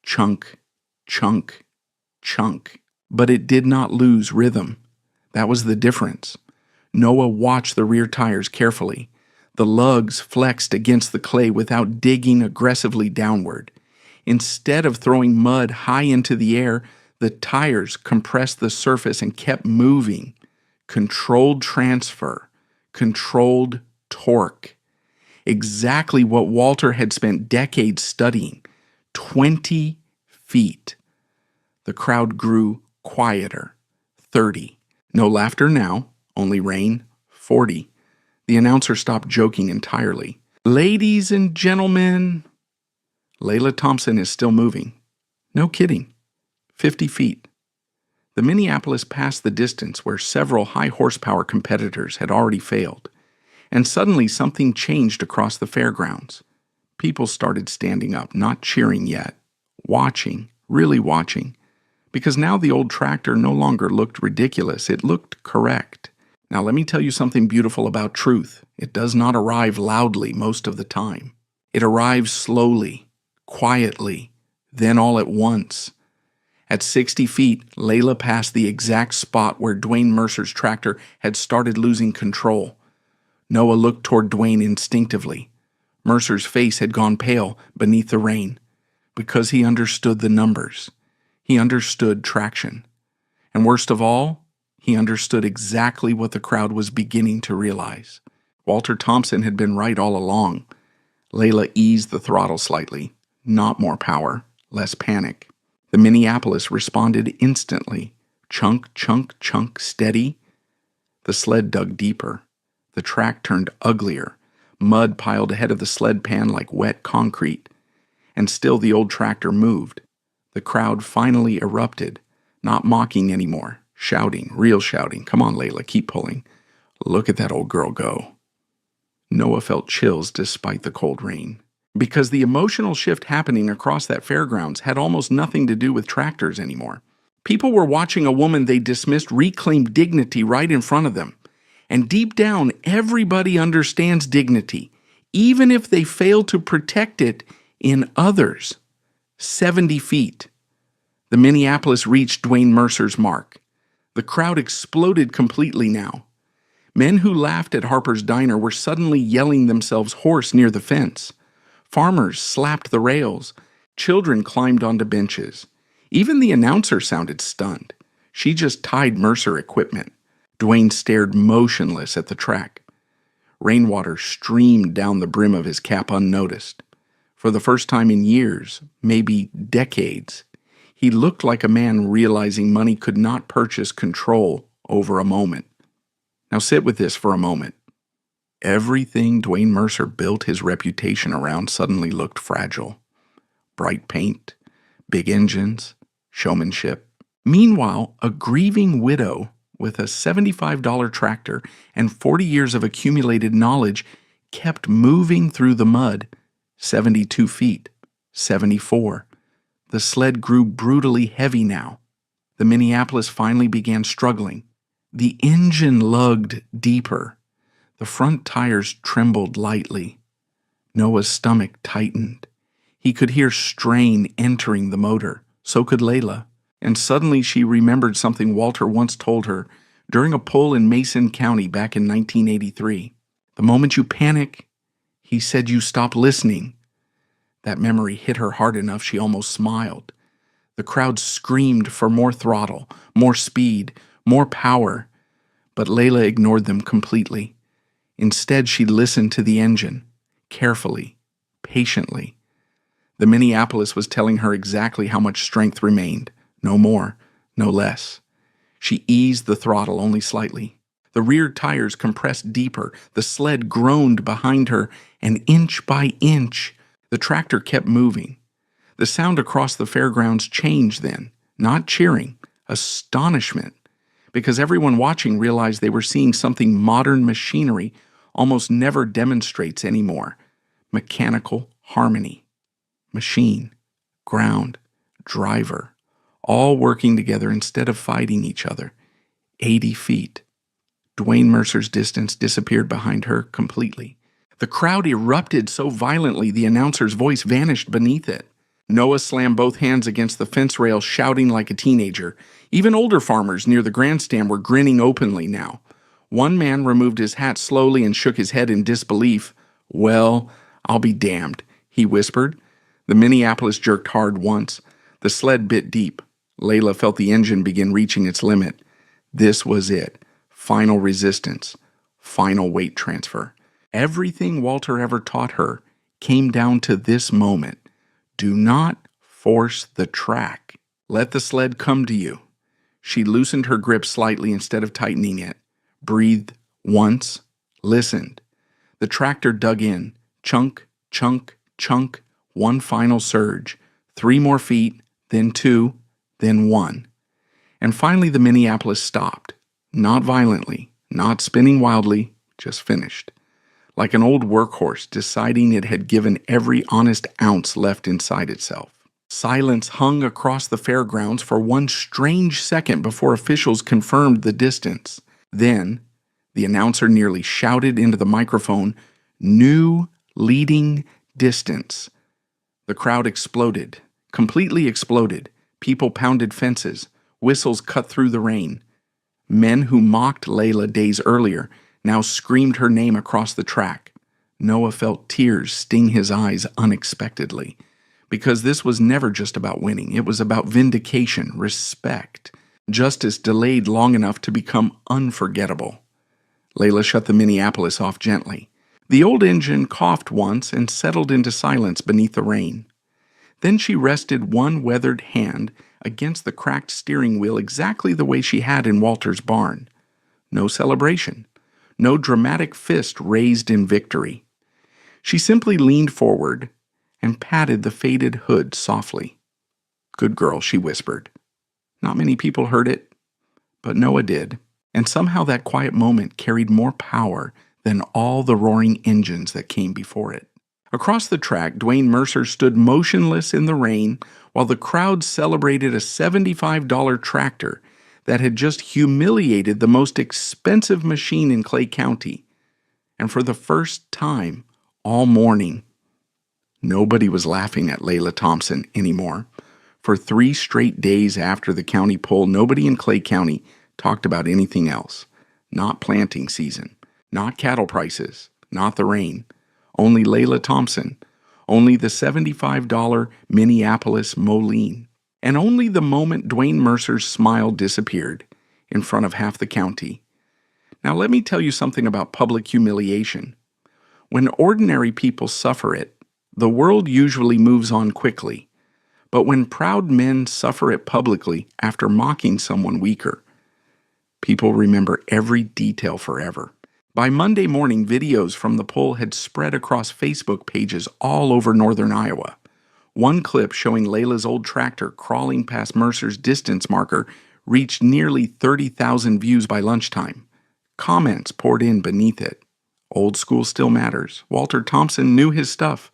Speaker 1: Chunk, chunk, chunk. But it did not lose rhythm. That was the difference. Noah watched the rear tires carefully. The lugs flexed against the clay without digging aggressively downward. Instead of throwing mud high into the air, the tires compressed the surface and kept moving. Controlled transfer, controlled torque. Exactly what Walter had spent decades studying. 20 feet. The crowd grew quieter. 30. No laughter now, only rain. 40. The announcer stopped joking entirely. Ladies and gentlemen, Layla Thompson is still moving. No kidding. 50 feet. The Minneapolis passed the distance where several high-horsepower competitors had already failed. And suddenly something changed across the fairgrounds. People started standing up, not cheering yet. Watching, really watching. Because now the old tractor no longer looked ridiculous, it looked correct. Now let me tell you something beautiful about truth. It does not arrive loudly most of the time. It arrives slowly, quietly, then all at once. At 60 feet, Layla passed the exact spot where Dwayne Mercer's tractor had started losing control. Noah looked toward Dwayne instinctively. Mercer's face had gone pale beneath the rain, because he understood the numbers. He understood traction. And worst of all, he understood exactly what the crowd was beginning to realize. Walter Thompson had been right all along. Layla eased the throttle slightly. Not more power, less panic. The Minneapolis responded instantly. Chunk, chunk, chunk, steady. The sled dug deeper. The track turned uglier. Mud piled ahead of the sled pan like wet concrete. And still the old tractor moved. The crowd finally erupted, not mocking anymore, shouting, real shouting. Come on, Layla, keep pulling. Look at that old girl go. Noah felt chills despite the cold rain. Because the emotional shift happening across that fairgrounds had almost nothing to do with tractors anymore. People were watching a woman they dismissed reclaim dignity right in front of them. And deep down, everybody understands dignity, even if they fail to protect it in others. 70 feet. The Minneapolis reached Dwayne Mercer's mark. The crowd exploded completely now. Men who laughed at Harper's Diner were suddenly yelling themselves hoarse near the fence. Farmers slapped the rails. Children climbed onto benches. Even the announcer sounded stunned. She just tied Mercer equipment. Dwayne stared motionless at the track. Rainwater streamed down the brim of his cap unnoticed. For the first time in years, maybe decades, he looked like a man realizing money could not purchase control over a moment. Now sit with this for a moment. Everything Dwayne Mercer built his reputation around suddenly looked fragile. Bright paint, big engines, showmanship. Meanwhile, a grieving widow with a $75 tractor and 40 years of accumulated knowledge kept moving through the mud. 72 feet, 74. The sled grew brutally heavy now. The Minneapolis finally began struggling. The engine lugged deeper. The front tires trembled lightly. Noah's stomach tightened. He could hear strain entering the motor. So could Layla. And suddenly she remembered something Walter once told her during a pull in Mason County back in 1983. The moment you panic, he said, you stop listening. That memory hit her hard enough she almost smiled. The crowd screamed for more throttle, more speed, more power. But Layla ignored them completely. Instead, she listened to the engine, carefully, patiently. The Minneapolis was telling her exactly how much strength remained. No more, no less. She eased the throttle only slightly. The rear tires compressed deeper. The sled groaned behind her, and inch by inch, the tractor kept moving. The sound across the fairgrounds changed then, not cheering, astonishment, because everyone watching realized they were seeing something modern machinery almost never demonstrates anymore: mechanical harmony. Machine, ground, driver, all working together instead of fighting each other. 80 feet. Dwayne Mercer's distance disappeared behind her completely. The crowd erupted so violently the announcer's voice vanished beneath it. Noah slammed both hands against the fence rail, shouting like a teenager. Even older farmers near the grandstand were grinning openly now. One man removed his hat slowly and shook his head in disbelief. "Well, I'll be damned," he whispered. The Minneapolis jerked hard once. The sled bit deep. Layla felt the engine begin reaching its limit. This was it. Final resistance. Final weight transfer. Everything Walter ever taught her came down to this moment. Do not force the track. Let the sled come to you. She loosened her grip slightly instead of tightening it. Breathed once. Listened. The tractor dug in. Chunk, chunk, chunk. One final surge. 3 more feet, then 2, then 1. And finally the Minneapolis stopped. Not violently, not spinning wildly, just finished. Like an old workhorse deciding it had given every honest ounce left inside itself. Silence hung across the fairgrounds for one strange second before officials confirmed the distance. Then, the announcer nearly shouted into the microphone, "New leading distance." The crowd exploded, completely exploded. People pounded fences. Whistles cut through the rain. Men who mocked Layla days earlier now screamed her name across the track. Noah felt tears sting his eyes unexpectedly, because this was never just about winning. It was about vindication, respect, justice delayed long enough to become unforgettable. Layla shut the Minneapolis off gently. The old engine coughed once and settled into silence beneath the rain. Then she rested one weathered hand against the cracked steering wheel exactly the way she had in Walter's barn. No celebration. No dramatic fist raised in victory. She simply leaned forward and patted the faded hood softly. "Good girl," she whispered. Not many people heard it, but Noah did, and somehow that quiet moment carried more power than all the roaring engines that came before it. Across the track, Dwayne Mercer stood motionless in the rain while the crowd celebrated a $75 tractor that had just humiliated the most expensive machine in Clay County. And for the first time all morning, nobody was laughing at Layla Thompson anymore. For 3 straight days after the county poll, nobody in Clay County talked about anything else. Not planting season, not cattle prices, not the rain. Only Layla Thompson, only the $75 Minneapolis Moline, and only the moment Dwayne Mercer's smile disappeared in front of half the county. Now let me tell you something about public humiliation. When ordinary people suffer it, the world usually moves on quickly. But when proud men suffer it publicly after mocking someone weaker, people remember every detail forever. By Monday morning, videos from the poll had spread across Facebook pages all over northern Iowa. One clip showing Layla's old tractor crawling past Mercer's distance marker reached nearly 30,000 views by lunchtime. Comments poured in beneath it. Old school still matters. Walter Thompson knew his stuff.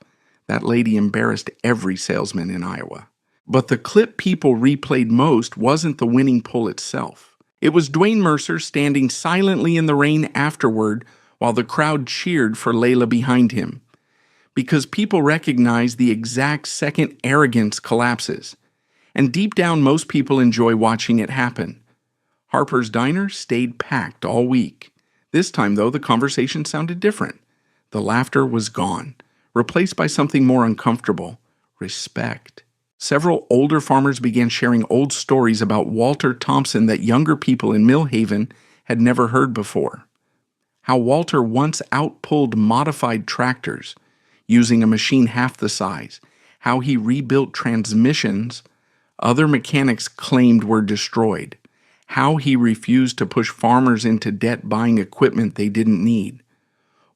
Speaker 1: That lady embarrassed every salesman in Iowa. But the clip people replayed most wasn't the winning pull itself. It was Dwayne Mercer standing silently in the rain afterward while the crowd cheered for Layla behind him. Because people recognize the exact second arrogance collapses. And deep down, most people enjoy watching it happen. Harper's Diner stayed packed all week. This time, though, the conversation sounded different. The laughter was gone, replaced by something more uncomfortable: respect. Several older farmers began sharing old stories about Walter Thompson that younger people in Millhaven had never heard before. How Walter once outpulled modified tractors using a machine half the size. How he rebuilt transmissions other mechanics claimed were destroyed. How he refused to push farmers into debt buying equipment they didn't need.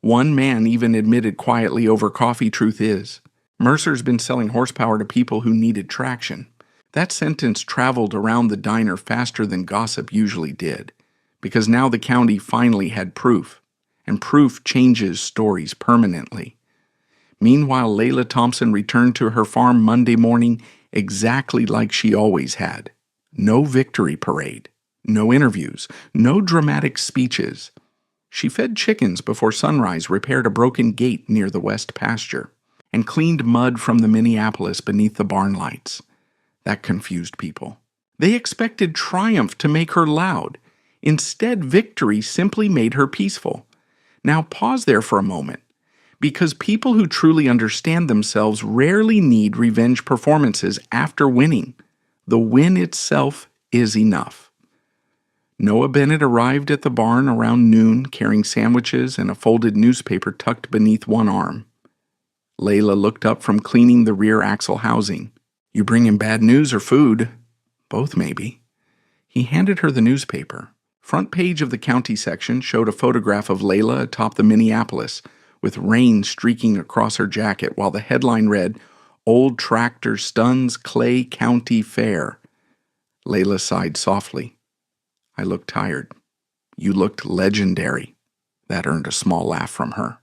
Speaker 1: One man even admitted quietly over coffee, "Truth is, Mercer's been selling horsepower to people who needed traction." That sentence traveled around the diner faster than gossip usually did, because now the county finally had proof, and proof changes stories permanently. Meanwhile, Layla Thompson returned to her farm Monday morning exactly like she always had. No victory parade, no interviews, no dramatic speeches. She fed chickens before sunrise, repaired a broken gate near the west pasture, and cleaned mud from the Minneapolis beneath the barn lights. That confused people. They expected triumph to make her loud. Instead, victory simply made her peaceful. Now pause there for a moment, because people who truly understand themselves rarely need revenge performances after winning. The win itself is enough. Noah Bennett arrived at the barn around noon carrying sandwiches and a folded newspaper tucked beneath one arm. Layla looked up from cleaning the rear axle housing. "You bringing bad news or food?" "Both, maybe." He handed her the newspaper. Front page of the county section showed a photograph of Layla atop the Minneapolis, with rain streaking across her jacket, while the headline read, "Old Tractor Stuns Clay County Fair." Layla sighed softly. "I look tired." "You looked legendary." That earned a small laugh from her.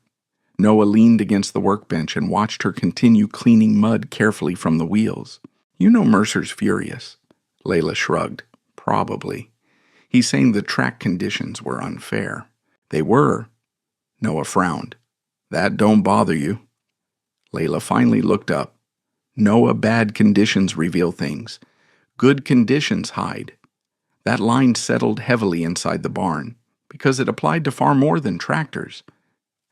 Speaker 1: Noah leaned against the workbench and watched her continue cleaning mud carefully from the wheels. "You know Mercer's furious." Layla shrugged. "Probably. He's saying the track conditions were unfair." "They were." Noah frowned. "That don't bother you." Layla finally looked up. "Noah, bad conditions reveal things. Good conditions hide." That line settled heavily inside the barn, because it applied to far more than tractors.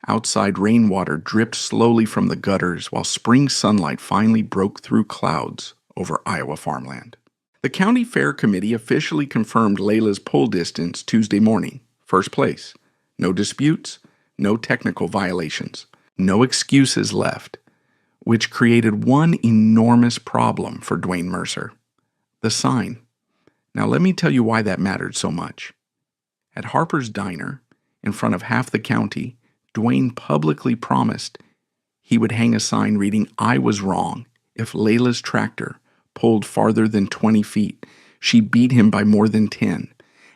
Speaker 1: Outside rainwater dripped slowly from the gutters while spring sunlight finally broke through clouds over Iowa farmland. The county fair committee officially confirmed Layla's pole distance Tuesday morning. First place. No disputes, no technical violations, no excuses left, which created one enormous problem for Dwayne Mercer: the sign. Now let me tell you why that mattered so much. At Harper's Diner, in front of half the county, Dwayne publicly promised he would hang a sign reading, "I was wrong. If Layla's tractor pulled farther than 20 feet, she beat him by more than 10.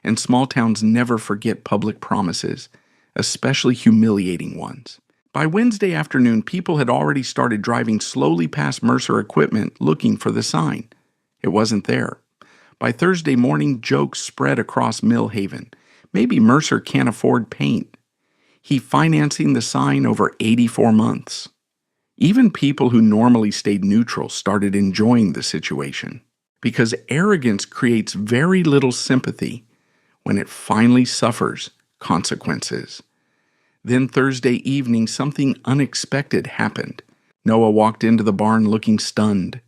Speaker 1: And small towns never forget public promises, especially humiliating ones. By Wednesday afternoon, people had already started driving slowly past Mercer equipment looking for the sign. It wasn't there. By Thursday morning, jokes spread across Millhaven. Maybe Mercer can't afford paint. He financing the sign over 84 months. Even people who normally stayed neutral started enjoying the situation, because arrogance creates very little sympathy when it finally suffers consequences. Then Thursday evening, something unexpected happened. Noah walked into the barn looking stunned.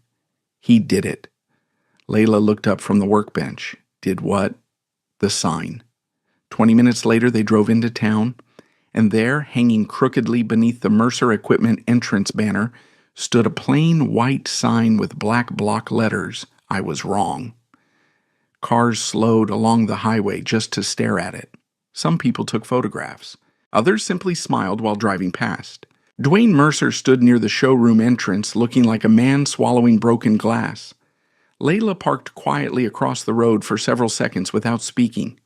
Speaker 1: He did it. Layla looked up from the workbench. Did what? The sign. 20 minutes later, they drove into town, and there, hanging crookedly beneath the Mercer Equipment entrance banner, stood a plain white sign with black block letters, "I was wrong." Cars slowed along the highway just to stare at it. Some people took photographs. Others simply smiled while driving past. Dwayne Mercer stood near the showroom entrance looking like a man swallowing broken glass. Layla parked quietly across the road for several seconds without speaking.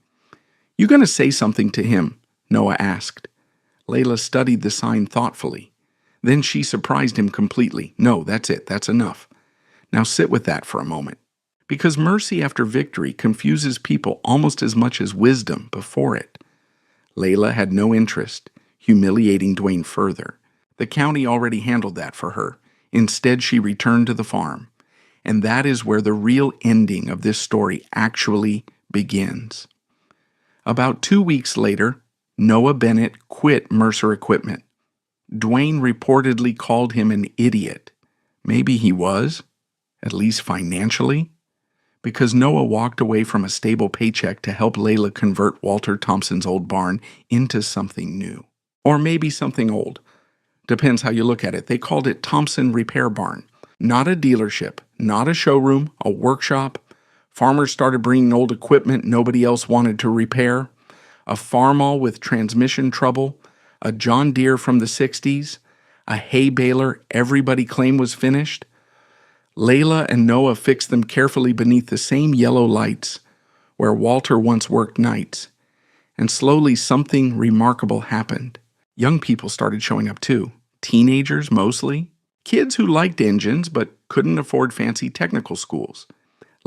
Speaker 1: "You gonna say something to him?" Noah asked. Layla studied the sign thoughtfully. Then she surprised him completely. "No, that's it. That's enough. Now sit with that for a moment, because mercy after victory confuses people almost as much as wisdom before it. Layla had no interest humiliating Dwayne further. The county already handled that for her. Instead, she returned to the farm. And that is where the real ending of this story actually begins. About 2 weeks later, Noah Bennett quit Mercer Equipment. Dwayne reportedly called him an idiot. Maybe he was, at least financially, because Noah walked away from a stable paycheck to help Layla convert Walter Thompson's old barn into something new. Or maybe something old. Depends how you look at it. They called it Thompson Repair Barn. Not a dealership, not a showroom, a workshop. Farmers started bringing old equipment nobody else wanted to repair. A farmall with transmission trouble. A John Deere from the 60s. A hay baler everybody claimed was finished. Layla and Noah fixed them carefully beneath the same yellow lights where Walter once worked nights. And slowly something remarkable happened. Young people started showing up too. Teenagers mostly. Kids who liked engines but couldn't afford fancy technical schools.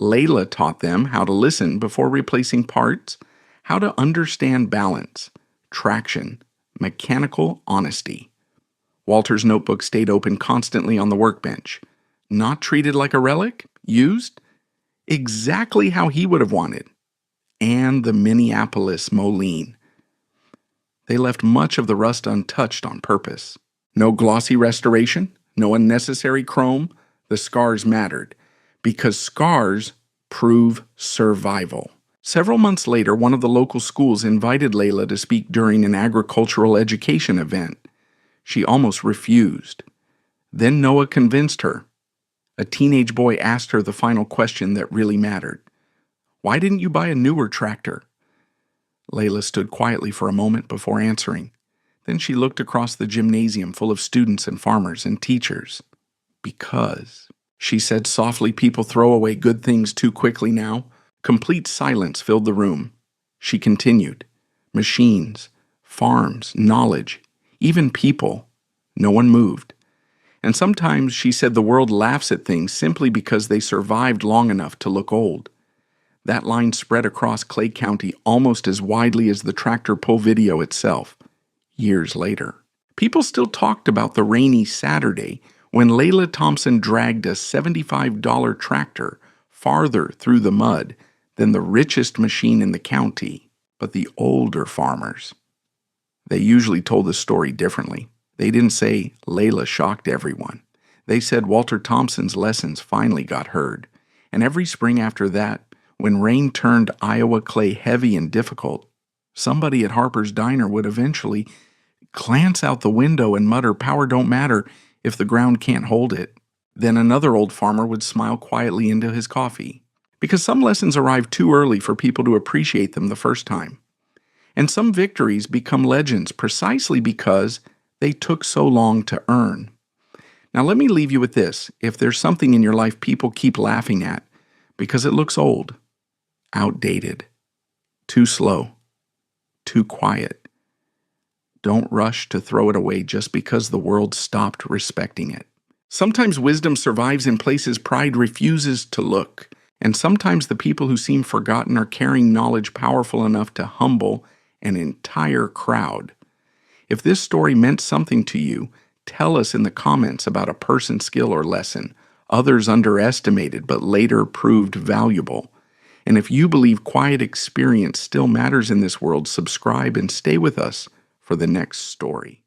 Speaker 1: Layla taught them how to listen before replacing parts, how to understand balance, traction, mechanical honesty. Walter's notebook stayed open constantly on the workbench. Not treated like a relic, used exactly how he would have wanted. And the Minneapolis Moline. They left much of the rust untouched on purpose. No glossy restoration, no unnecessary chrome. The scars mattered, because scars prove survival. Several months later, one of the local schools invited Layla to speak during an agricultural education event. She almost refused. Then Noah convinced her. A teenage boy asked her the final question that really mattered. Why didn't you buy a newer tractor? Layla stood quietly for a moment before answering. Then she looked across the gymnasium full of students and farmers and teachers. Because, she said softly, people throw away good things too quickly now. Complete silence filled the room. She continued. Machines, farms, knowledge, even people. No one moved. And sometimes, she said, the world laughs at things simply because they survived long enough to look old. That line spread across Clay County almost as widely as the tractor pull video itself. Years later, people still talked about the rainy Saturday when Layla Thompson dragged a $75 tractor farther through the mud than the richest machine in the county. But the older farmers, they usually told the story differently. They didn't say Layla shocked everyone. They said Walter Thompson's lessons finally got heard. And every spring after that, when rain turned Iowa clay heavy and difficult, somebody at Harper's Diner would eventually glance out the window and mutter, "Power don't matter if the ground can't hold it." Then another old farmer would smile quietly into his coffee. Because some lessons arrive too early for people to appreciate them the first time. And some victories become legends precisely because they took so long to earn. Now let me leave you with this. If there's something in your life people keep laughing at because it looks old, outdated, too slow, too quiet, don't rush to throw it away just because the world stopped respecting it. Sometimes wisdom survives in places pride refuses to look, and sometimes the people who seem forgotten are carrying knowledge powerful enough to humble an entire crowd. If this story meant something to you, tell us in the comments about a person, skill, or lesson others underestimated but later proved valuable. And if you believe quiet experience still matters in this world, subscribe and stay with us for the next story.